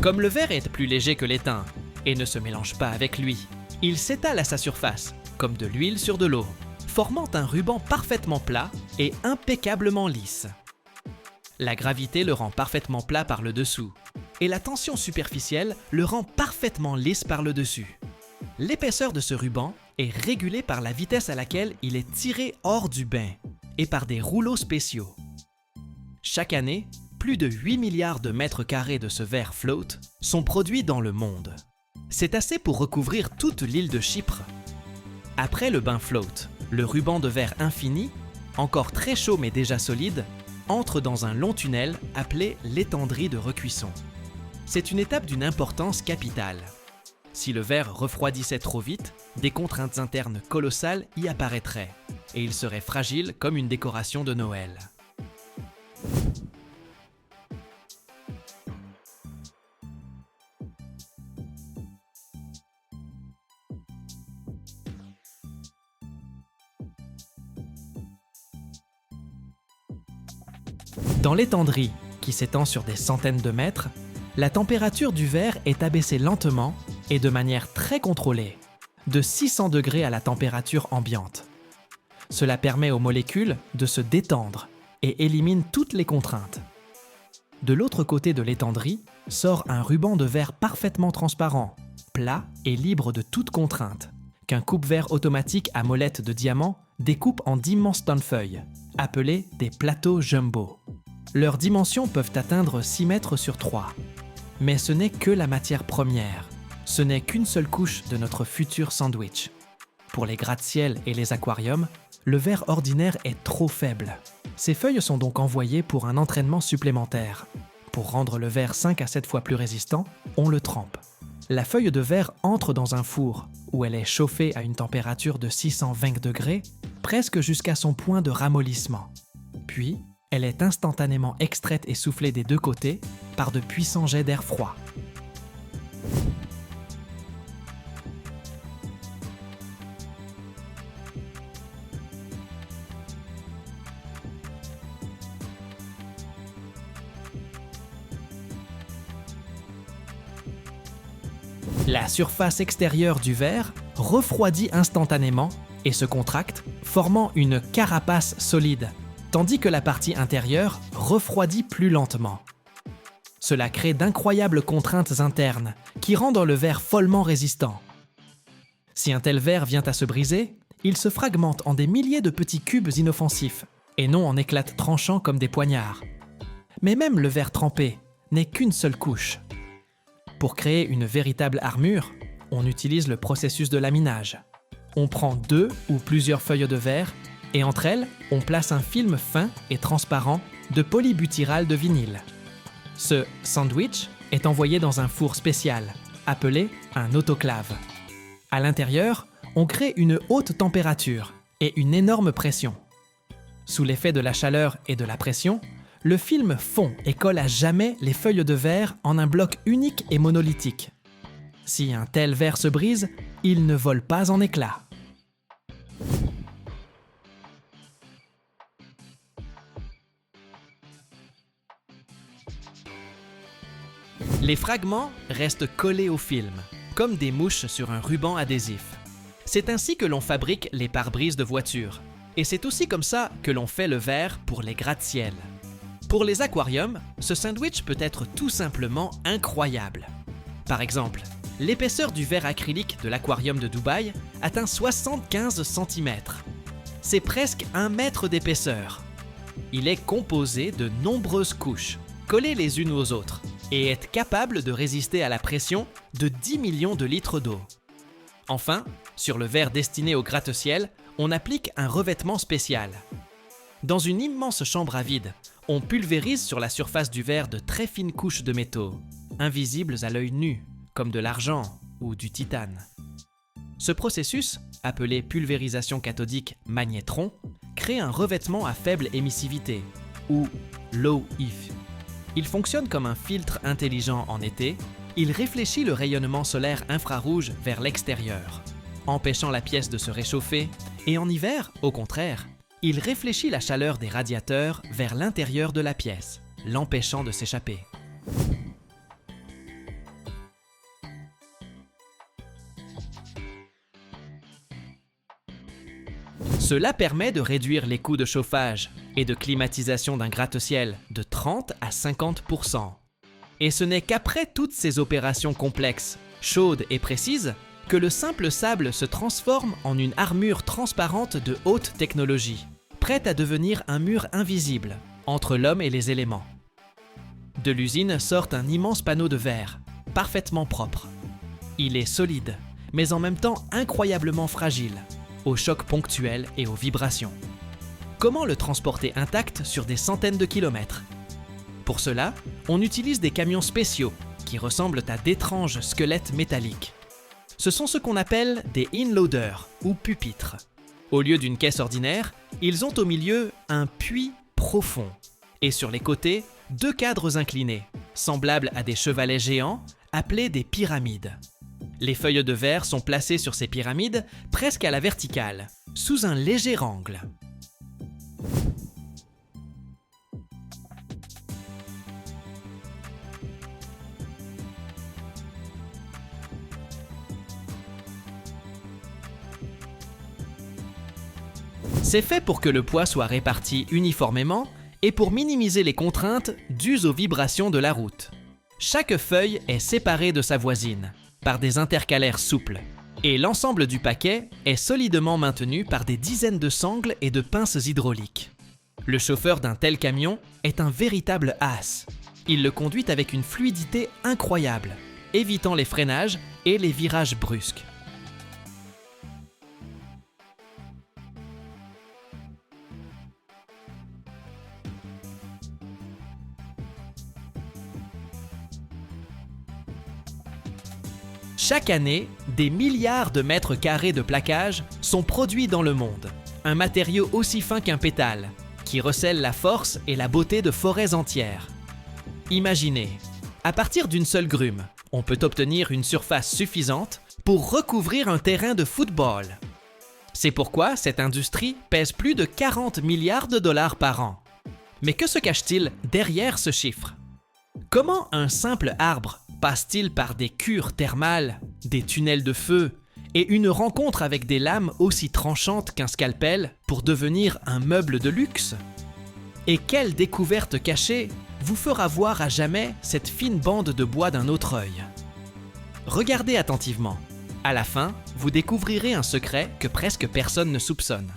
A: Comme le verre est plus léger que l'étain et ne se mélange pas avec lui, il s'étale à sa surface, comme de l'huile sur de l'eau, formant un ruban parfaitement plat et impeccablement lisse. La gravité le rend parfaitement plat par le dessous, et la tension superficielle le rend parfaitement lisse par le dessus. L'épaisseur de ce ruban est régulée par la vitesse à laquelle il est tiré hors du bain, et par des rouleaux spéciaux. Chaque année, plus de 8 milliards de mètres carrés de ce verre float sont produits dans le monde. C'est assez pour recouvrir toute l'île de Chypre. Après le bain float, le ruban de verre infini, encore très chaud mais déjà solide, entre dans un long tunnel appelé l'étendrie de recuisson. C'est une étape d'une importance capitale. Si le verre refroidissait trop vite, des contraintes internes colossales y apparaîtraient, et il serait fragile comme une décoration de Noël. Dans l'étendrie, qui s'étend sur des centaines de mètres, la température du verre est abaissée lentement et de manière très contrôlée, de 600 degrés à la température ambiante. Cela permet aux molécules de se détendre et élimine toutes les contraintes. De l'autre côté de l'étendrie sort un ruban de verre parfaitement transparent, plat et libre de toute contrainte, qu'un coupe-verre automatique à molette de diamant découpe en d'immenses tonnes-feuilles, appelées des plateaux jumbo. Leurs dimensions peuvent atteindre 6 mètres sur 3. Mais ce n'est que la matière première. Ce n'est qu'une seule couche de notre futur sandwich. Pour les gratte-ciel et les aquariums, le verre ordinaire est trop faible. Ces feuilles sont donc envoyées pour un entraînement supplémentaire. Pour rendre le verre 5 à 7 fois plus résistant, on le trempe. La feuille de verre entre dans un four, où elle est chauffée à une température de 620 degrés, presque jusqu'à son point de ramollissement. Puis, elle est instantanément extraite et soufflée des deux côtés par de puissants jets d'air froid. La surface extérieure du verre refroidit instantanément et se contracte, formant une carapace solide, tandis que la partie intérieure refroidit plus lentement. Cela crée d'incroyables contraintes internes qui rendent le verre follement résistant. Si un tel verre vient à se briser, il se fragmente en des milliers de petits cubes inoffensifs, et non en éclats tranchants comme des poignards. Mais même le verre trempé n'est qu'une seule couche. Pour créer une véritable armure, on utilise le processus de laminage. On prend 2 ou plusieurs feuilles de verre et entre elles, on place un film fin et transparent de polybutyrate de vinyle. Ce sandwich est envoyé dans un four spécial, appelé un autoclave. À l'intérieur, on crée une haute température et une énorme pression. Sous l'effet de la chaleur et de la pression, le film fond et colle à jamais les feuilles de verre en un bloc unique et monolithique. Si un tel verre se brise, il ne vole pas en éclats. Les fragments restent collés au film, comme des mouches sur un ruban adhésif. C'est ainsi que l'on fabrique les pare-brises de voitures. Et c'est aussi comme ça que l'on fait le verre pour les gratte-ciel. Pour les aquariums, ce sandwich peut être tout simplement incroyable. Par exemple, l'épaisseur du verre acrylique de l'aquarium de Dubaï atteint 75 cm. C'est presque 1 mètre d'épaisseur. Il est composé de nombreuses couches, collées les unes aux autres, et est capable de résister à la pression de 10 millions de litres d'eau. Enfin, sur le verre destiné au gratte-ciel, on applique un revêtement spécial. Dans une immense chambre à vide, on pulvérise sur la surface du verre de très fines couches de métaux, invisibles à l'œil nu, comme de l'argent ou du titane. Ce processus, appelé pulvérisation cathodique magnétron, crée un revêtement à faible émissivité, ou low EF. Il fonctionne comme un filtre intelligent en été, il réfléchit le rayonnement solaire infrarouge vers l'extérieur, empêchant la pièce de se réchauffer, et en hiver, au contraire, il réfléchit la chaleur des radiateurs vers l'intérieur de la pièce, l'empêchant de s'échapper. Cela permet de réduire les coûts de chauffage et de climatisation d'un gratte-ciel de 30 à 50%. Et ce n'est qu'après toutes ces opérations complexes, chaudes et précises, que le simple sable se transforme en une armure transparente de haute technologie, prête à devenir un mur invisible entre l'homme et les éléments. De l'usine sort un immense panneau de verre, parfaitement propre. Il est solide, mais en même temps incroyablement fragile, aux chocs ponctuels et aux vibrations. Comment le transporter intact sur des centaines de kilomètres? Pour cela, on utilise des camions spéciaux qui ressemblent à d'étranges squelettes métalliques. Ce sont ce qu'on appelle des inloaders ou pupitres. Au lieu d'une caisse ordinaire, ils ont au milieu un puits profond et sur les côtés, 2 cadres inclinés, semblables à des chevalets géants appelés des pyramides. Les feuilles de verre sont placées sur ces pyramides presque à la verticale, sous un léger angle. C'est fait pour que le poids soit réparti uniformément et pour minimiser les contraintes dues aux vibrations de la route. Chaque feuille est séparée de sa voisine par des intercalaires souples et l'ensemble du paquet est solidement maintenu par des dizaines de sangles et de pinces hydrauliques. Le chauffeur d'un tel camion est un véritable as. Il le conduit avec une fluidité incroyable, évitant les freinages et les virages brusques. Chaque année, des milliards de mètres carrés de plaquage sont produits dans le monde. Un matériau aussi fin qu'un pétale, qui recèle la force et la beauté de forêts entières. Imaginez, à partir d'une seule grume, on peut obtenir une surface suffisante pour recouvrir un terrain de football. C'est pourquoi cette industrie pèse plus de 40 milliards de dollars par an. Mais que se cache-t-il derrière ce chiffre? Comment un simple arbre passe-t-il par des cures thermales, des tunnels de feu et une rencontre avec des lames aussi tranchantes qu'un scalpel pour devenir un meuble de luxe? Et quelle découverte cachée vous fera voir à jamais cette fine bande de bois d'un autre œil? Regardez attentivement. À la fin, vous découvrirez un secret que presque personne ne soupçonne.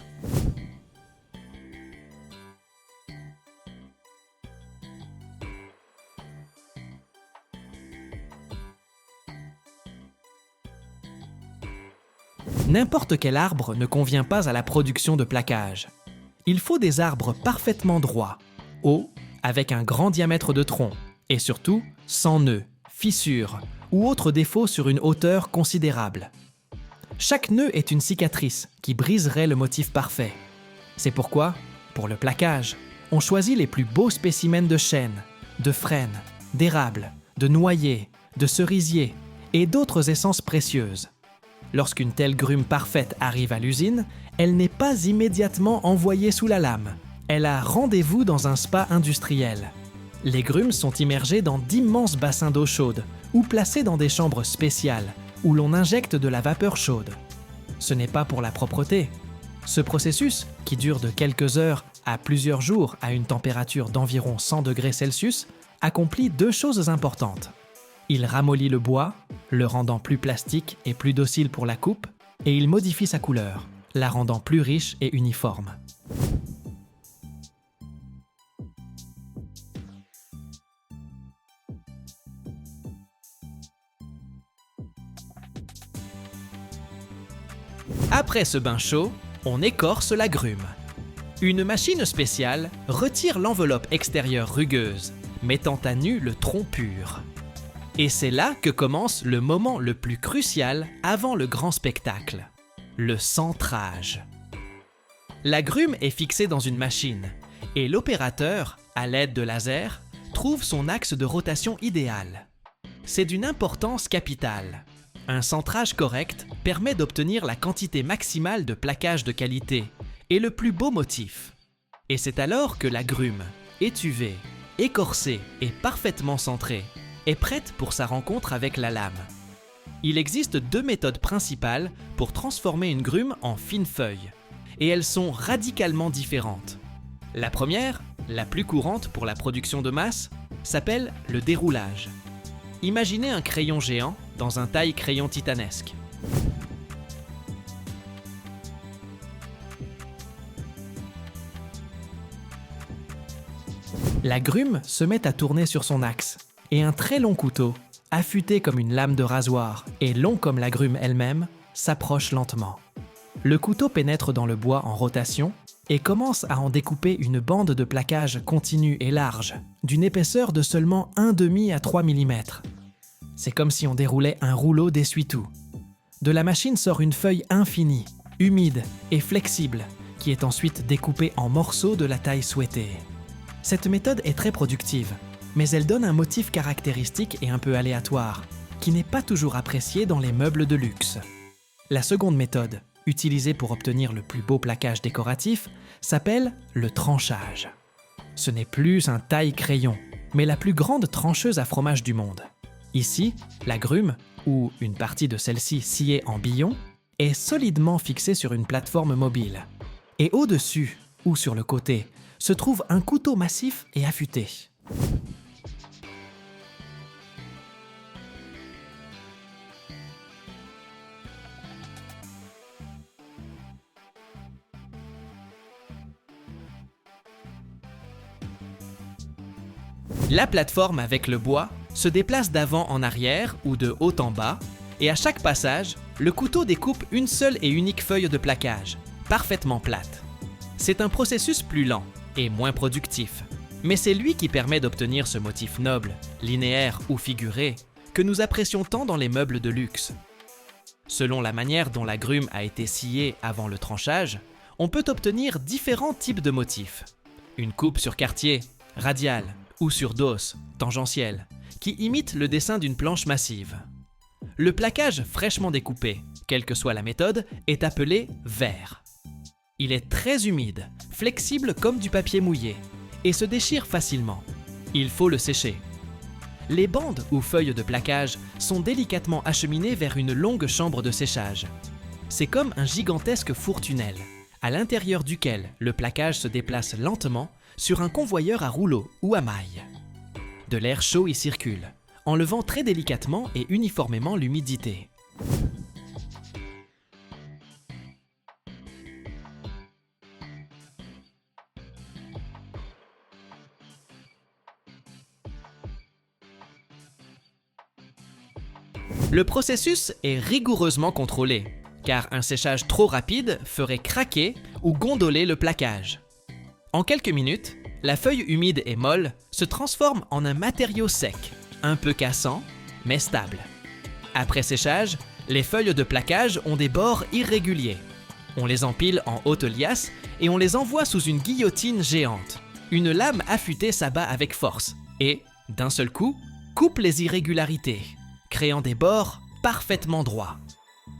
A: N'importe quel arbre ne convient pas à la production de plaquage. Il faut des arbres parfaitement droits, hauts, avec un grand diamètre de tronc, et surtout sans nœuds, fissures ou autres défauts sur une hauteur considérable. Chaque nœud est une cicatrice qui briserait le motif parfait. C'est pourquoi, pour le plaquage, on choisit les plus beaux spécimens de chêne, de frêne, d'érable, de noyer, de cerisier et d'autres essences précieuses. Lorsqu'une telle grume parfaite arrive à l'usine, elle n'est pas immédiatement envoyée sous la lame. Elle a rendez-vous dans un spa industriel. Les grumes sont immergées dans d'immenses bassins d'eau chaude ou placées dans des chambres spéciales où l'on injecte de la vapeur chaude. Ce n'est pas pour la propreté. Ce processus, qui dure de quelques heures à plusieurs jours à une température d'environ 100 degrés Celsius, accomplit deux choses importantes. Il ramollit le bois, le rendant plus plastique et plus docile pour la coupe, et il modifie sa couleur, la rendant plus riche et uniforme. Après ce bain chaud, on écorce la grume. Une machine spéciale retire l'enveloppe extérieure rugueuse, mettant à nu le tronc pur. Et c'est là que commence le moment le plus crucial avant le grand spectacle, le centrage. La grume est fixée dans une machine et l'opérateur, à l'aide de laser, trouve son axe de rotation idéal. C'est d'une importance capitale. Un centrage correct permet d'obtenir la quantité maximale de plaquage de qualité et le plus beau motif. Et c'est alors que la grume, étuvée, écorcée et parfaitement centrée, est prête pour sa rencontre avec la lame. Il existe deux méthodes principales pour transformer une grume en fine feuille, et elles sont radicalement différentes. La première, la plus courante pour la production de masse, s'appelle le déroulage. Imaginez un crayon géant dans un taille-crayon titanesque. La grume se met à tourner sur son axe, et un très long couteau, affûté comme une lame de rasoir et long comme la grume elle-même, s'approche lentement. Le couteau pénètre dans le bois en rotation et commence à en découper une bande de plaquage continue et large, d'une épaisseur de seulement 1,5 à 3 mm. C'est comme si on déroulait un rouleau d'essuie-tout. De la machine sort une feuille infinie, humide et flexible, qui est ensuite découpée en morceaux de la taille souhaitée. Cette méthode est très productive, mais elle donne un motif caractéristique et un peu aléatoire, qui n'est pas toujours apprécié dans les meubles de luxe. La seconde méthode, utilisée pour obtenir le plus beau plaquage décoratif, s'appelle le tranchage. Ce n'est plus un taille-crayon, mais la plus grande trancheuse à fromage du monde. Ici, la grume, ou une partie de celle-ci sciée en billon, est solidement fixée sur une plateforme mobile. Et au-dessus, ou sur le côté, se trouve un couteau massif et affûté. La plateforme avec le bois se déplace d'avant en arrière ou de haut en bas, et à chaque passage, le couteau découpe une seule et unique feuille de plaquage, parfaitement plate. C'est un processus plus lent et moins productif, mais c'est lui qui permet d'obtenir ce motif noble, linéaire ou figuré, que nous apprécions tant dans les meubles de luxe. Selon la manière dont la grume a été sciée avant le tranchage, on peut obtenir différents types de motifs. Une coupe sur quartier, radiale, ou sur dos, tangentielle, qui imite le dessin d'une planche massive. Le plaquage fraîchement découpé, quelle que soit la méthode, est appelé verre. Il est très humide, flexible comme du papier mouillé, et se déchire facilement. Il faut le sécher. Les bandes ou feuilles de plaquage sont délicatement acheminées vers une longue chambre de séchage. C'est comme un gigantesque four-tunnel, à l'intérieur duquel le plaquage se déplace lentement sur un convoyeur à rouleau ou à maille. De l'air chaud y circule, enlevant très délicatement et uniformément l'humidité. Le processus est rigoureusement contrôlé, car un séchage trop rapide ferait craquer ou gondoler le plaquage. En quelques minutes, la feuille humide et molle se transforme en un matériau sec, un peu cassant, mais stable. Après séchage, les feuilles de plaquage ont des bords irréguliers. On les empile en haute liasse et on les envoie sous une guillotine géante. Une lame affûtée s'abat avec force et, d'un seul coup, coupe les irrégularités, créant des bords parfaitement droits.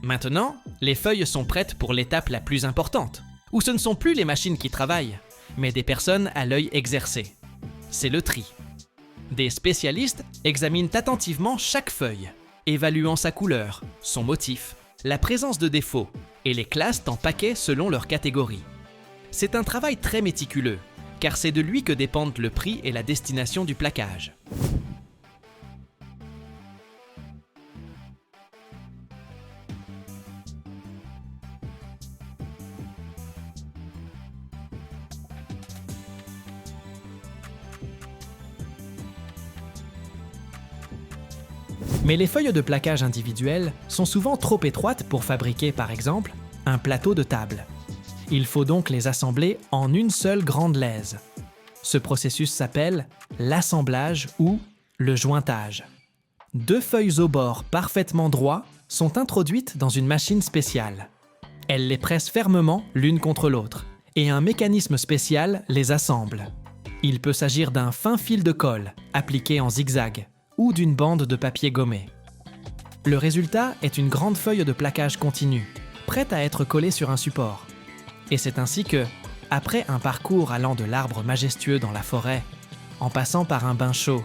A: Maintenant, les feuilles sont prêtes pour l'étape la plus importante, où ce ne sont plus les machines qui travaillent, mais des personnes à l'œil exercé. C'est le tri. Des spécialistes examinent attentivement chaque feuille, évaluant sa couleur, son motif, la présence de défauts, et les classent en paquets selon leur catégorie. C'est un travail très méticuleux, car c'est de lui que dépendent le prix et la destination du plaquage. Mais les feuilles de plaquage individuelles sont souvent trop étroites pour fabriquer, par exemple, un plateau de table. Il faut donc les assembler en une seule grande laise. Ce processus s'appelle l'assemblage ou le jointage. 2 feuilles au bord parfaitement droits sont introduites dans une machine spéciale. Elle les presse fermement l'une contre l'autre et un mécanisme spécial les assemble. Il peut s'agir d'un fin fil de colle appliqué en zigzag ou d'une bande de papier gommé. Le résultat est une grande feuille de plaquage continue, prête à être collée sur un support. Et c'est ainsi que, après un parcours allant de l'arbre majestueux dans la forêt, en passant par un bain chaud,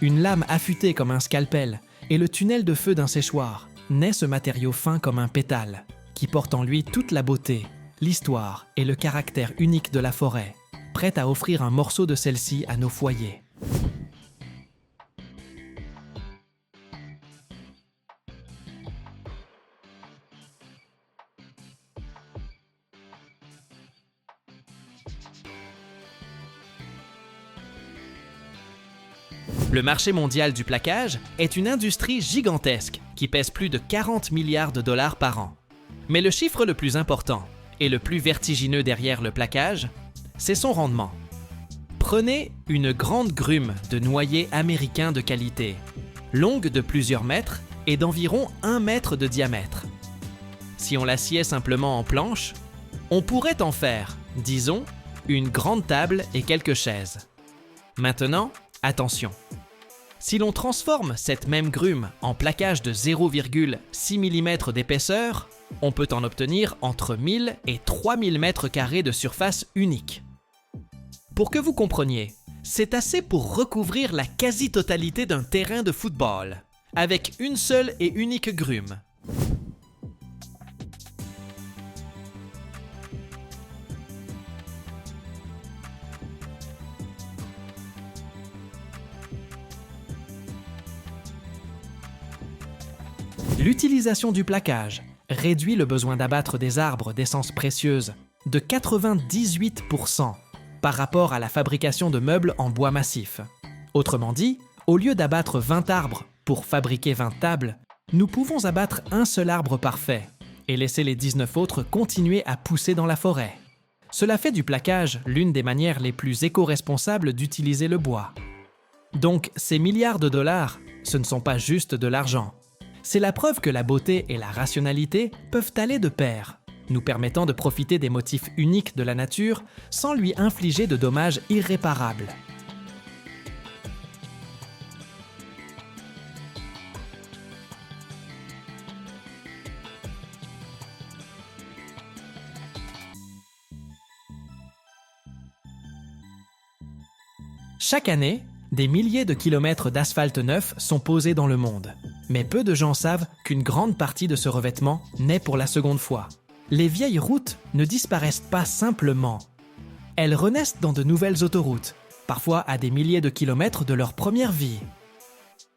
A: une lame affûtée comme un scalpel et le tunnel de feu d'un séchoir, naît ce matériau fin comme un pétale, qui porte en lui toute la beauté, l'histoire et le caractère unique de la forêt, prête à offrir un morceau de celle-ci à nos foyers. Le marché mondial du plaquage est une industrie gigantesque qui pèse plus de 40 milliards de dollars par an. Mais le chiffre le plus important et le plus vertigineux derrière le plaquage, c'est son rendement. Prenez une grande grume de noyer américain de qualité, longue de plusieurs mètres et d'environ 1 mètre de diamètre. Si on l'assied simplement en planche, on pourrait en faire, disons, une grande table et quelques chaises. Maintenant, attention. Si l'on transforme cette même grume en plaquage de 0,6 mm d'épaisseur, on peut en obtenir entre 1000 et 3000 mètres carrés de surface unique. Pour que vous compreniez, c'est assez pour recouvrir la quasi-totalité d'un terrain de football, avec une seule et unique grume. L'utilisation du plaquage réduit le besoin d'abattre des arbres d'essence précieuse de 98% par rapport à la fabrication de meubles en bois massif. Autrement dit, au lieu d'abattre 20 arbres pour fabriquer 20 tables, nous pouvons abattre un seul arbre parfait et laisser les 19 autres continuer à pousser dans la forêt. Cela fait du plaquage l'une des manières les plus éco-responsables d'utiliser le bois. Donc, ces milliards de dollars, ce ne sont pas juste de l'argent. C'est la preuve que la beauté et la rationalité peuvent aller de pair, nous permettant de profiter des motifs uniques de la nature sans lui infliger de dommages irréparables. Chaque année, Des milliers de kilomètres d'asphalte neuf sont posés dans le monde. Mais peu de gens savent qu'une grande partie de ce revêtement naît pour la seconde fois. Les vieilles routes ne disparaissent pas simplement. Elles renaissent dans de nouvelles autoroutes, parfois à des milliers de kilomètres de leur première vie.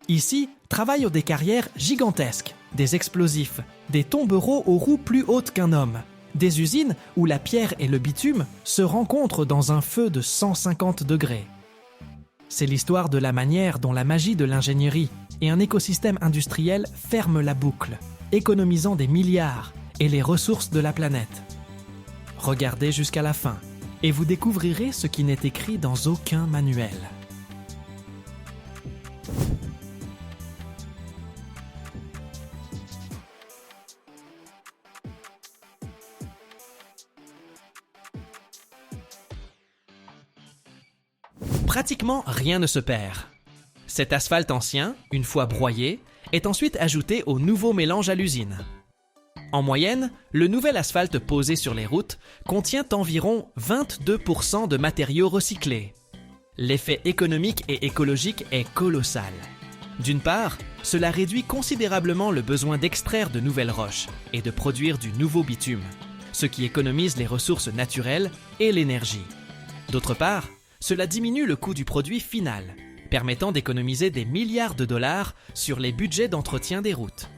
A: Ici, travaillent des carrières gigantesques, des explosifs, des tombereaux aux roues plus hautes qu'un homme, des usines où la pierre et le bitume se rencontrent dans un feu de 150 degrés. C'est l'histoire de la manière dont la magie de l'ingénierie et un écosystème industriel ferment la boucle, économisant des milliards et les ressources de la planète. Regardez jusqu'à la fin et vous découvrirez ce qui n'est écrit dans aucun manuel. Pratiquement rien ne se perd. Cet asphalte ancien, une fois broyé, est ensuite ajouté au nouveau mélange à l'usine. En moyenne, le nouvel asphalte posé sur les routes contient environ 22% de matériaux recyclés. L'effet économique et écologique est colossal. D'une part, cela réduit considérablement le besoin d'extraire de nouvelles roches et de produire du nouveau bitume, ce qui économise les ressources naturelles et l'énergie. D'autre part, cela diminue le coût du produit final, permettant d'économiser des milliards de dollars sur les budgets d'entretien des routes.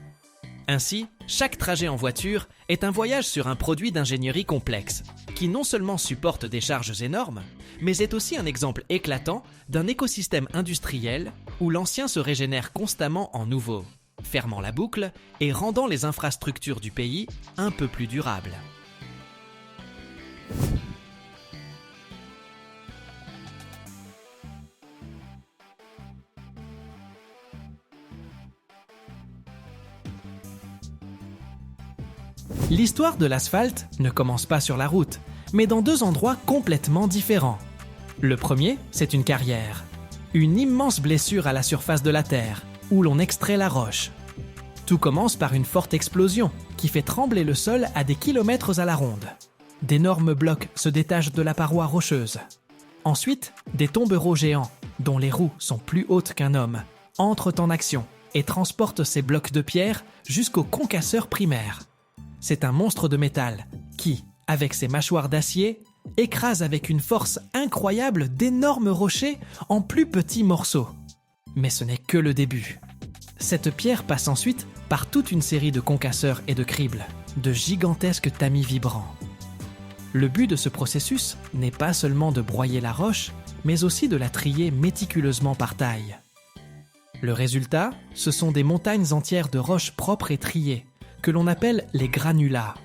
A: Ainsi, chaque trajet en voiture est un voyage sur un produit d'ingénierie complexe, qui non seulement supporte des charges énormes, mais est aussi un exemple éclatant d'un écosystème industriel où l'ancien se régénère constamment en nouveau, fermant la boucle et rendant les infrastructures du pays un peu plus durables. L'histoire de l'asphalte ne commence pas sur la route, mais dans deux endroits complètement différents. Le premier, c'est une carrière. Une immense blessure à la surface de la Terre, où l'on extrait la roche. Tout commence par une forte explosion qui fait trembler le sol à des kilomètres à la ronde. D'énormes blocs se détachent de la paroi rocheuse. Ensuite, des tombereaux géants, dont les roues sont plus hautes qu'un homme, entrent en action et transportent ces blocs de pierre jusqu'au concasseur primaire. C'est un monstre de métal qui, avec ses mâchoires d'acier, écrase avec une force incroyable d'énormes rochers en plus petits morceaux. Mais ce n'est que le début. Cette pierre passe ensuite par toute une série de concasseurs et de cribles, de gigantesques tamis vibrants. Le but de ce processus n'est pas seulement de broyer la roche, mais aussi de la trier méticuleusement par taille. Le résultat, ce sont des montagnes entières de roches propres et triées, que l'on appelle les granulats.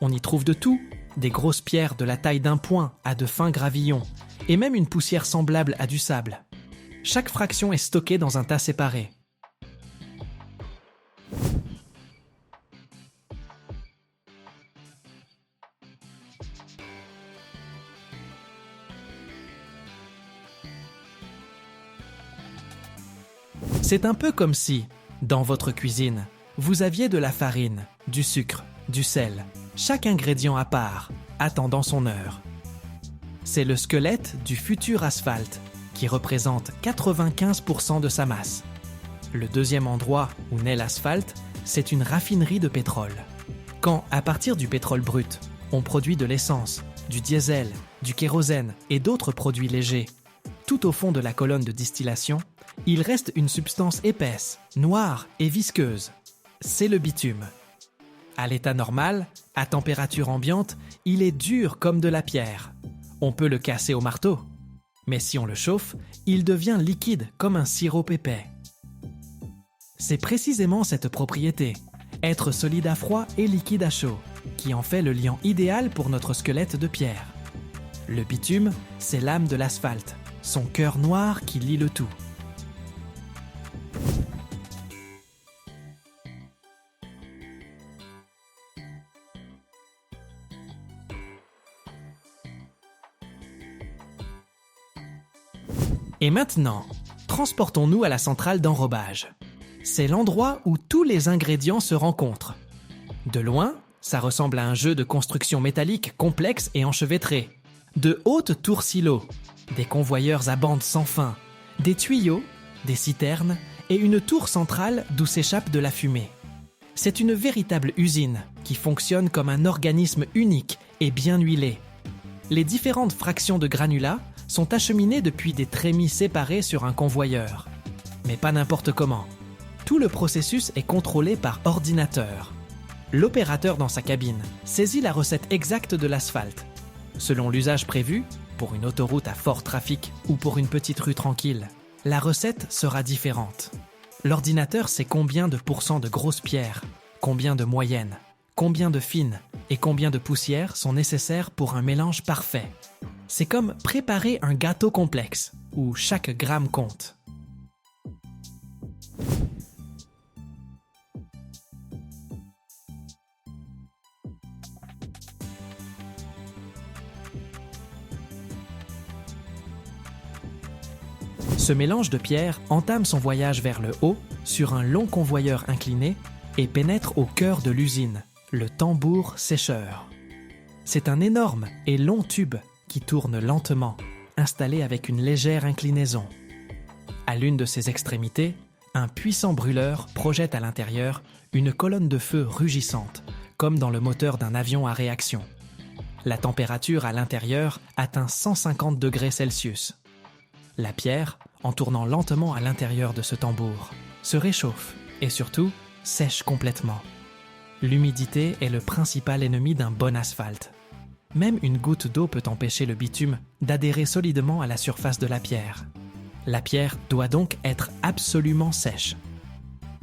A: On y trouve de tout, des grosses pierres de la taille d'un poing à de fins gravillons, et même une poussière semblable à du sable. Chaque fraction est stockée dans un tas séparé. C'est un peu comme si, dans votre cuisine, vous aviez de la farine, du sucre, du sel, chaque ingrédient à part, attendant son heure. C'est le squelette du futur asphalte, qui représente 95% de sa masse. Le deuxième endroit où naît l'asphalte, c'est une raffinerie de pétrole. Quand, à partir du pétrole brut, on produit de l'essence, du diesel, du kérosène et d'autres produits légers, tout au fond de la colonne de distillation, il reste une substance épaisse, noire et visqueuse. C'est le bitume. À l'état normal, à température ambiante, il est dur comme de la pierre. On peut le casser au marteau. Mais si on le chauffe, il devient liquide comme un sirop épais. C'est précisément cette propriété, être solide à froid et liquide à chaud, qui en fait le liant idéal pour notre squelette de pierre. Le bitume, c'est l'âme de l'asphalte, son cœur noir qui lie le tout. Et maintenant, transportons-nous à la centrale d'enrobage. C'est l'endroit où tous les ingrédients se rencontrent. De loin, ça ressemble à un jeu de construction métallique complexe et enchevêtré. De hautes tours silos, des convoyeurs à bandes sans fin, des tuyaux, des citernes et une tour centrale d'où s'échappe de la fumée. C'est une véritable usine qui fonctionne comme un organisme unique et bien huilé. Les différentes fractions de granulats sont acheminées depuis des trémies séparés sur un convoyeur. Mais pas n'importe comment. Tout le processus est contrôlé par ordinateur. L'opérateur dans sa cabine saisit la recette exacte de l'asphalte. Selon l'usage prévu, pour une autoroute à fort trafic ou pour une petite rue tranquille, la recette sera différente. L'ordinateur sait combien de pourcents de grosses pierres, combien de moyennes, combien de fines et combien de poussières sont nécessaires pour un mélange parfait. C'est comme préparer un gâteau complexe, où chaque gramme compte. Ce mélange de pierres entame son voyage vers le haut sur un long convoyeur incliné et pénètre au cœur de l'usine, le tambour sécheur. C'est un énorme et long tube qui tourne lentement, installé avec une légère inclinaison. À l'une de ses extrémités, un puissant brûleur projette à l'intérieur une colonne de feu rugissante, comme dans le moteur d'un avion à réaction. La température à l'intérieur atteint 150 degrés Celsius. La pierre, en tournant lentement à l'intérieur de ce tambour, se réchauffe et surtout sèche complètement. L'humidité est le principal ennemi d'un bon asphalte. Même une goutte d'eau peut empêcher le bitume d'adhérer solidement à la surface de la pierre. La pierre doit donc être absolument sèche.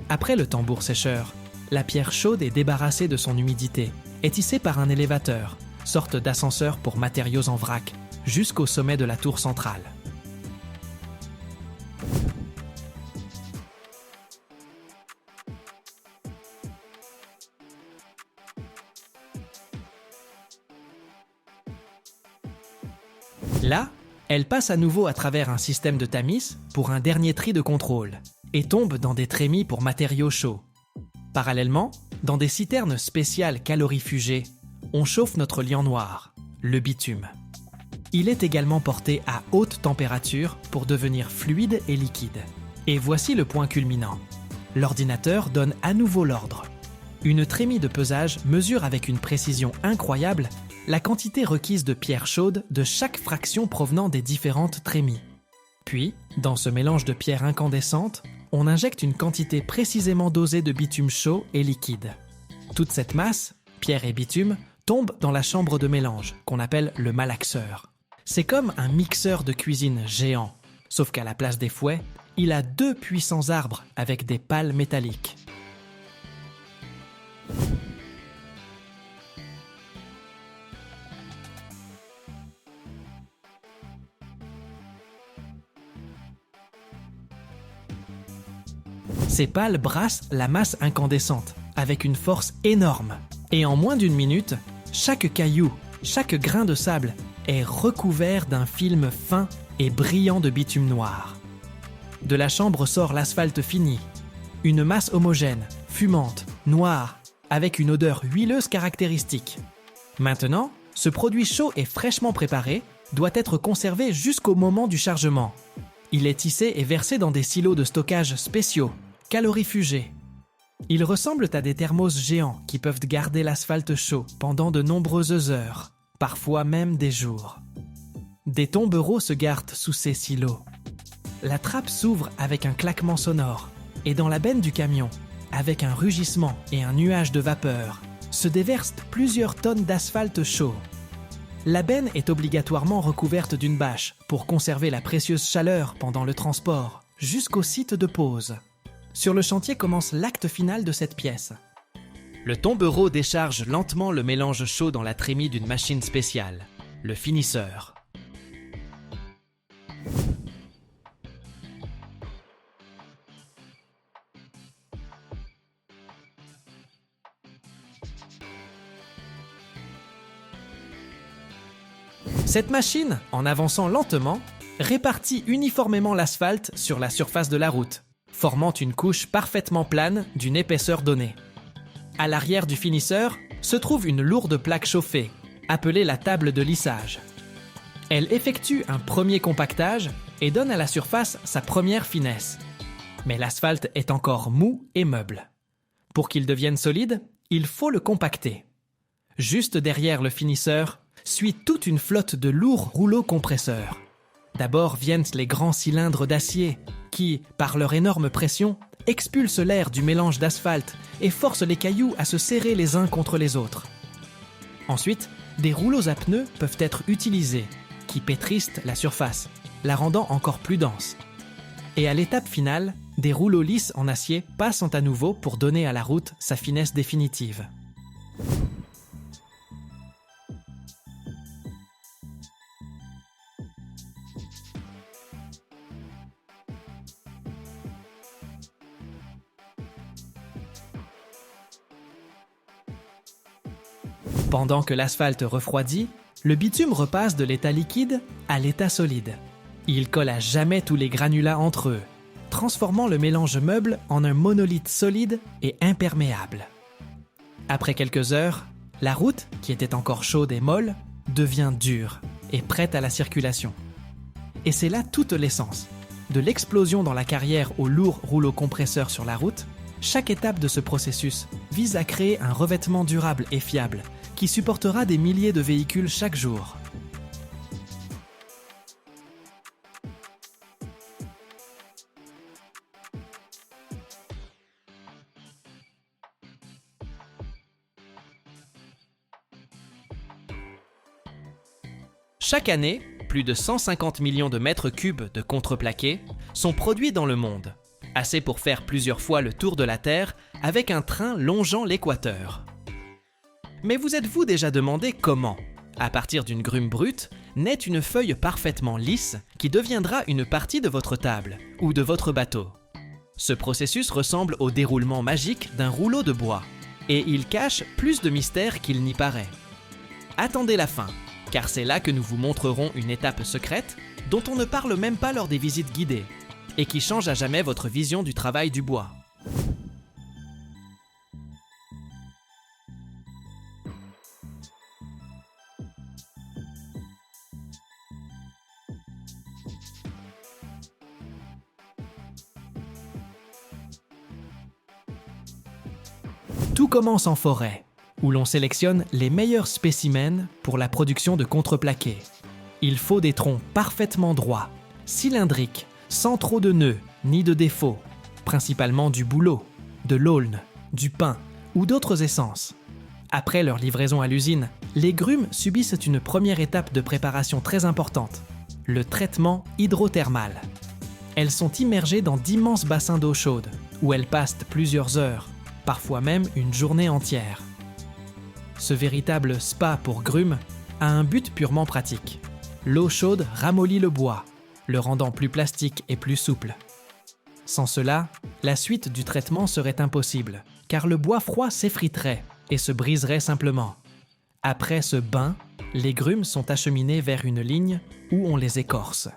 A: Après le tambour sécheur, la pierre chaude est débarrassée de son humidité et tissée par un élévateur, sorte d'ascenseur pour matériaux en vrac, jusqu'au sommet de la tour centrale. Là, elle passe à nouveau à travers un système de tamis pour un dernier tri de contrôle et tombe dans des trémies pour matériaux chauds. Parallèlement, dans des citernes spéciales calorifugées, on chauffe notre liant noir, le bitume. Il est également porté à haute température pour devenir fluide et liquide. Et voici le point culminant. L'ordinateur donne à nouveau l'ordre. Une trémie de pesage mesure avec une précision incroyable la quantité requise de pierres chaudes de chaque fraction provenant des différentes trémies. Puis, dans ce mélange de pierres incandescentes, on injecte une quantité précisément dosée de bitume chaud et liquide. Toute cette masse, pierre et bitume, tombe dans la chambre de mélange, qu'on appelle le malaxeur. C'est comme un mixeur de cuisine géant, sauf qu'à la place des fouets, il a 2 puissants arbres avec des pales métalliques. Ces pales brassent la masse incandescente avec une force énorme. Et en moins d'une minute, chaque caillou, chaque grain de sable est recouvert d'un film fin et brillant de bitume noir. De la chambre sort l'asphalte fini, une masse homogène, fumante, noire, avec une odeur huileuse caractéristique. Maintenant, ce produit chaud et fraîchement préparé doit être conservé jusqu'au moment du chargement. Il est tissé et versé dans des silos de stockage spéciaux, calorifugés. Ils ressemblent à des thermos géants qui peuvent garder l'asphalte chaud pendant de nombreuses heures, parfois même des jours. Des tombereaux se gardent sous ces silos. La trappe s'ouvre avec un claquement sonore, et dans la benne du camion, avec un rugissement et un nuage de vapeur, se déversent plusieurs tonnes d'asphalte chaud. La benne est obligatoirement recouverte d'une bâche pour conserver la précieuse chaleur pendant le transport, jusqu'au site de pose. Sur le chantier commence l'acte final de cette pièce. Le tombereau décharge lentement le mélange chaud dans la trémie d'une machine spéciale, le finisseur. Cette machine, en avançant lentement, répartit uniformément l'asphalte sur la surface de la route, formant une couche parfaitement plane d'une épaisseur donnée. À l'arrière du finisseur se trouve une lourde plaque chauffée, appelée la table de lissage. Elle effectue un premier compactage et donne à la surface sa première finesse. Mais l'asphalte est encore mou et meuble. Pour qu'il devienne solide, il faut le compacter. Juste derrière le finisseur, suit toute une flotte de lourds rouleaux compresseurs. D'abord viennent les grands cylindres d'acier qui, par leur énorme pression, expulsent l'air du mélange d'asphalte et forcent les cailloux à se serrer les uns contre les autres. Ensuite, des rouleaux à pneus peuvent être utilisés, qui pétrissent la surface, la rendant encore plus dense. Et à l'étape finale, des rouleaux lisses en acier passent à nouveau pour donner à la route sa finesse définitive. Pendant que l'asphalte refroidit, le bitume repasse de l'état liquide à l'état solide. Il colle à jamais tous les granulats entre eux, transformant le mélange meuble en un monolithe solide et imperméable. Après quelques heures, la route, qui était encore chaude et molle, devient dure et prête à la circulation. Et c'est là toute l'essence. De l'explosion dans la carrière aux lourds rouleaux compresseurs sur la route, chaque étape de ce processus vise à créer un revêtement durable et fiable qui supportera des milliers de véhicules chaque jour. Chaque année, plus de 150 millions de mètres cubes de contreplaqué sont produits dans le monde, assez pour faire plusieurs fois le tour de la Terre avec un train longeant l'équateur. Mais vous êtes-vous déjà demandé comment, à partir d'une grume brute, naît une feuille parfaitement lisse qui deviendra une partie de votre table ou de votre bateau? Ce processus ressemble au déroulement magique d'un rouleau de bois, et il cache plus de mystère qu'il n'y paraît. Attendez la fin, car c'est là que nous vous montrerons une étape secrète dont on ne parle même pas lors des visites guidées, et qui change à jamais votre vision du travail du bois. Tout commence en forêt, où l'on sélectionne les meilleurs spécimens pour la production de contreplaqué. Il faut des troncs parfaitement droits, cylindriques, sans trop de nœuds ni de défauts, principalement du bouleau, de l'aulne, du pin ou d'autres essences. Après leur livraison à l'usine, les grumes subissent une première étape de préparation très importante, le traitement hydrothermal. Elles sont immergées dans d'immenses bassins d'eau chaude, où elles passent plusieurs heures, parfois même une journée entière. Ce véritable spa pour grumes a un but purement pratique. L'eau chaude ramollit le bois, le rendant plus plastique et plus souple. Sans cela, la suite du traitement serait impossible, car le bois froid s'effriterait et se briserait simplement. Après ce bain, les grumes sont acheminées vers une ligne où on les écorce.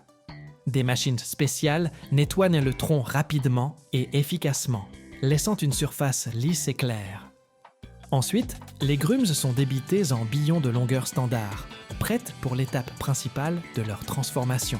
A: Des machines spéciales nettoient le tronc rapidement et efficacement, laissant une surface lisse et claire. Ensuite, les grumes sont débitées en billons de longueur standard, prêtes pour l'étape principale de leur transformation.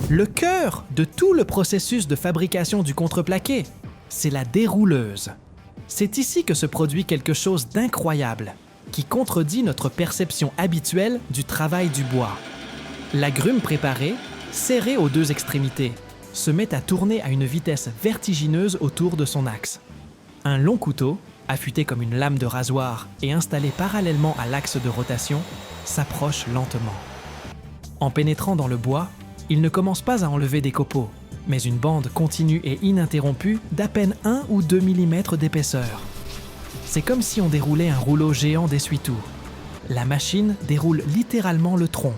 A: Le cœur de tout le processus de fabrication du contreplaqué, c'est la dérouleuse. C'est ici que se produit quelque chose d'incroyable, qui contredit notre perception habituelle du travail du bois. La grume préparée, serrée aux deux extrémités, se met à tourner à une vitesse vertigineuse autour de son axe. Un long couteau, affûté comme une lame de rasoir et installé parallèlement à l'axe de rotation, s'approche lentement. En pénétrant dans le bois, il ne commence pas à enlever des copeaux, mais une bande continue et ininterrompue d'à peine 1 ou 2 mm d'épaisseur. C'est comme si on déroulait un rouleau géant d'essuie-tout. La machine déroule littéralement le tronc,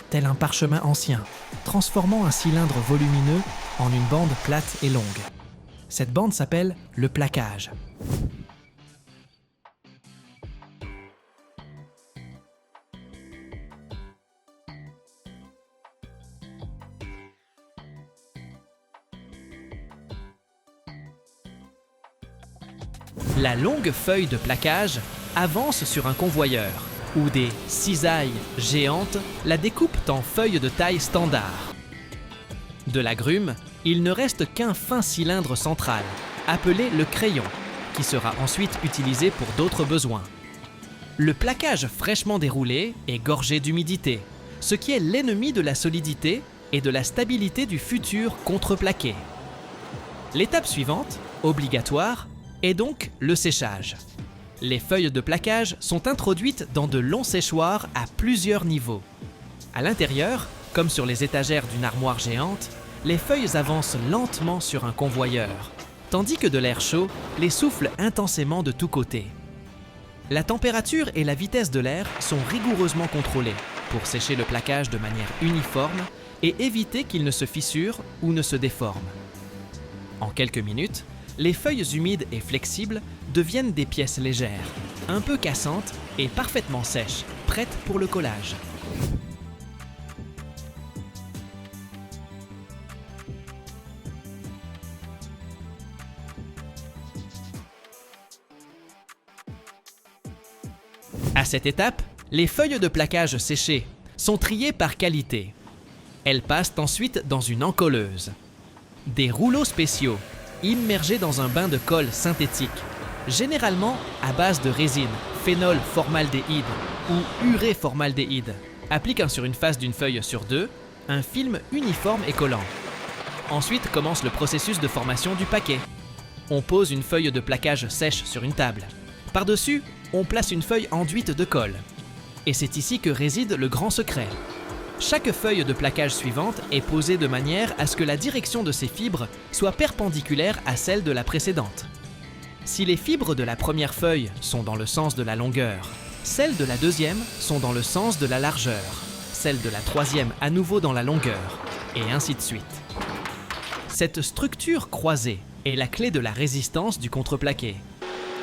A: tel un parchemin ancien, transformant un cylindre volumineux en une bande plate et longue. Cette bande s'appelle le plaquage. La longue feuille de plaquage avance sur un convoyeur, où des cisailles géantes la découpent en feuilles de taille standard. De la grume, il ne reste qu'un fin cylindre central, appelé le crayon, qui sera ensuite utilisé pour d'autres besoins. Le plaquage fraîchement déroulé est gorgé d'humidité, ce qui est l'ennemi de la solidité et de la stabilité du futur contreplaqué. L'étape suivante, obligatoire, est donc le séchage. Les feuilles de plaquage sont introduites dans de longs séchoirs à plusieurs niveaux. À l'intérieur, comme sur les étagères d'une armoire géante, les feuilles avancent lentement sur un convoyeur, tandis que de l'air chaud les souffle intensément de tous côtés. La température et la vitesse de l'air sont rigoureusement contrôlées pour sécher le plaquage de manière uniforme et éviter qu'il ne se fissure ou ne se déforme. En quelques minutes, les feuilles humides et flexibles deviennent des pièces légères, un peu cassantes et parfaitement sèches, prêtes pour le collage. À cette étape, les feuilles de plaquage séchées sont triées par qualité. Elles passent ensuite dans une encolleuse. Des rouleaux spéciaux, immergés dans un bain de colle synthétique, généralement à base de résine, phénol-formaldéhyde ou urée-formaldéhyde, appliquent sur une face d'une feuille sur deux un film uniforme et collant. Ensuite commence le processus de formation du paquet. On pose une feuille de plaquage sèche sur une table. Par-dessus, on place une feuille enduite de colle. Et c'est ici que réside le grand secret. Chaque feuille de plaquage suivante est posée de manière à ce que la direction de ses fibres soit perpendiculaire à celle de la précédente. Si les fibres de la première feuille sont dans le sens de la longueur, celles de la deuxième sont dans le sens de la largeur, celles de la troisième à nouveau dans la longueur, et ainsi de suite. Cette structure croisée est la clé de la résistance du contreplaqué.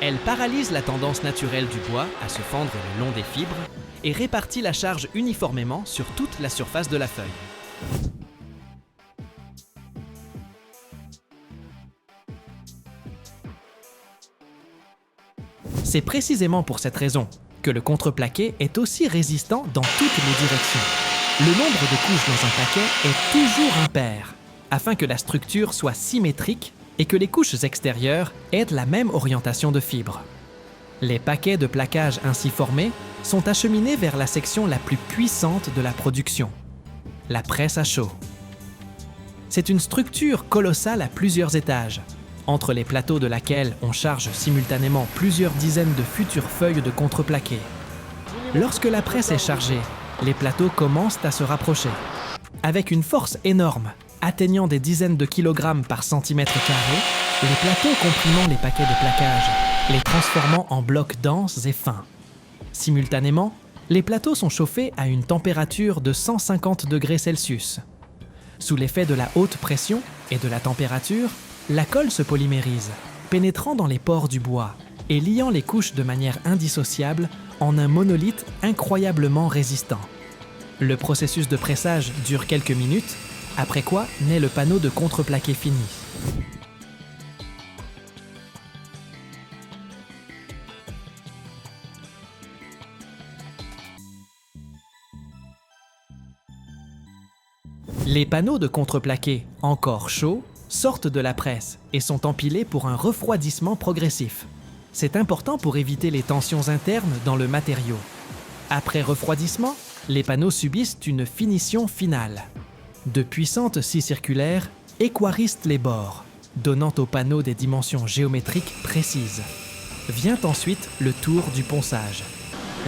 A: Elle paralyse la tendance naturelle du bois à se fendre le long des fibres et répartit la charge uniformément sur toute la surface de la feuille. C'est précisément pour cette raison que le contreplaqué est aussi résistant dans toutes les directions. Le nombre de couches dans un paquet est toujours impair, afin que la structure soit symétrique et que les couches extérieures aient la même orientation de fibres. Les paquets de plaquage ainsi formés sont acheminés vers la section la plus puissante de la production, la presse à chaud. C'est une structure colossale à plusieurs étages, entre les plateaux de laquelle on charge simultanément plusieurs dizaines de futures feuilles de contreplaqué. Lorsque la presse est chargée, les plateaux commencent à se rapprocher. Avec une force énorme, atteignant des dizaines de kilogrammes par centimètre carré, les plateaux comprimant les paquets de plaquage, les transformant en blocs denses et fins. Simultanément, les plateaux sont chauffés à une température de 150 degrés Celsius. Sous l'effet de la haute pression et de la température, la colle se polymérise, pénétrant dans les pores du bois et liant les couches de manière indissociable en un monolithe incroyablement résistant. Le processus de pressage dure quelques minutes, après quoi naît le panneau de contreplaqué fini. Les panneaux de contreplaqué, encore chauds, sortent de la presse et sont empilés pour un refroidissement progressif. C'est important pour éviter les tensions internes dans le matériau. Après refroidissement, les panneaux subissent une finition finale. De puissantes scies circulaires équarristent les bords, donnant aux panneaux des dimensions géométriques précises. Vient ensuite le tour du ponçage.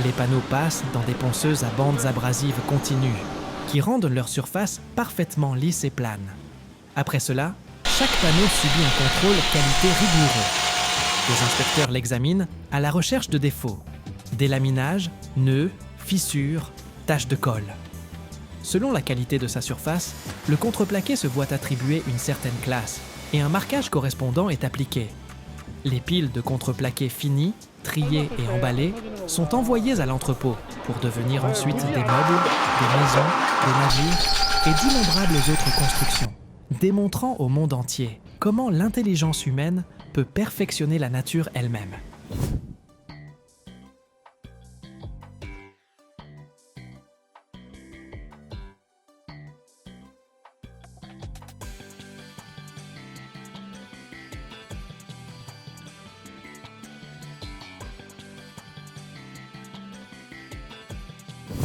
A: Les panneaux passent dans des ponceuses à bandes abrasives continues, qui rendent leur surface parfaitement lisse et plane. Après cela, chaque panneau subit un contrôle qualité rigoureux. Les inspecteurs l'examinent à la recherche de défauts, délaminage, nœuds, fissures, taches de colle. Selon la qualité de sa surface, le contreplaqué se voit attribuer une certaine classe et un marquage correspondant est appliqué. Les piles de contreplaqué finies, triées et emballées sont envoyées à l'entrepôt pour devenir ensuite des meubles, des maisons, des navires et d'innombrables autres constructions, démontrant au monde entier comment l'intelligence humaine peut perfectionner la nature elle-même.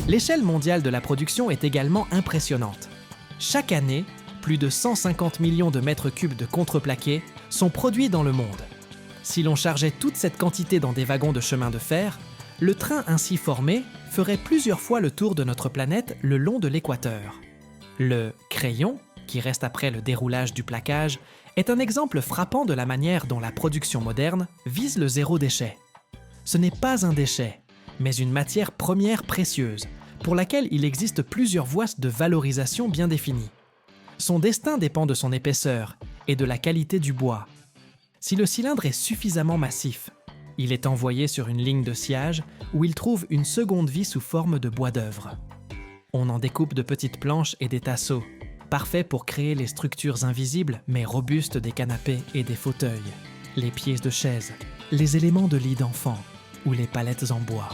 A: L'échelle mondiale de la production est également impressionnante. Chaque année, plus de 150 millions de mètres cubes de contreplaqué sont produits dans le monde. Si l'on chargeait toute cette quantité dans des wagons de chemin de fer, le train ainsi formé ferait plusieurs fois le tour de notre planète le long de l'équateur. Le crayon, qui reste après le déroulage du plaquage, est un exemple frappant de la manière dont la production moderne vise le zéro déchet. Ce n'est pas un déchet, mais une matière première précieuse, pour laquelle il existe plusieurs voies de valorisation bien définies. Son destin dépend de son épaisseur et de la qualité du bois. Si le cylindre est suffisamment massif, il est envoyé sur une ligne de sciage où il trouve une seconde vie sous forme de bois d'œuvre. On en découpe de petites planches et des tasseaux, parfaits pour créer les structures invisibles mais robustes des canapés et des fauteuils, les pieds de chaises, les éléments de lit d'enfant ou les palettes en bois.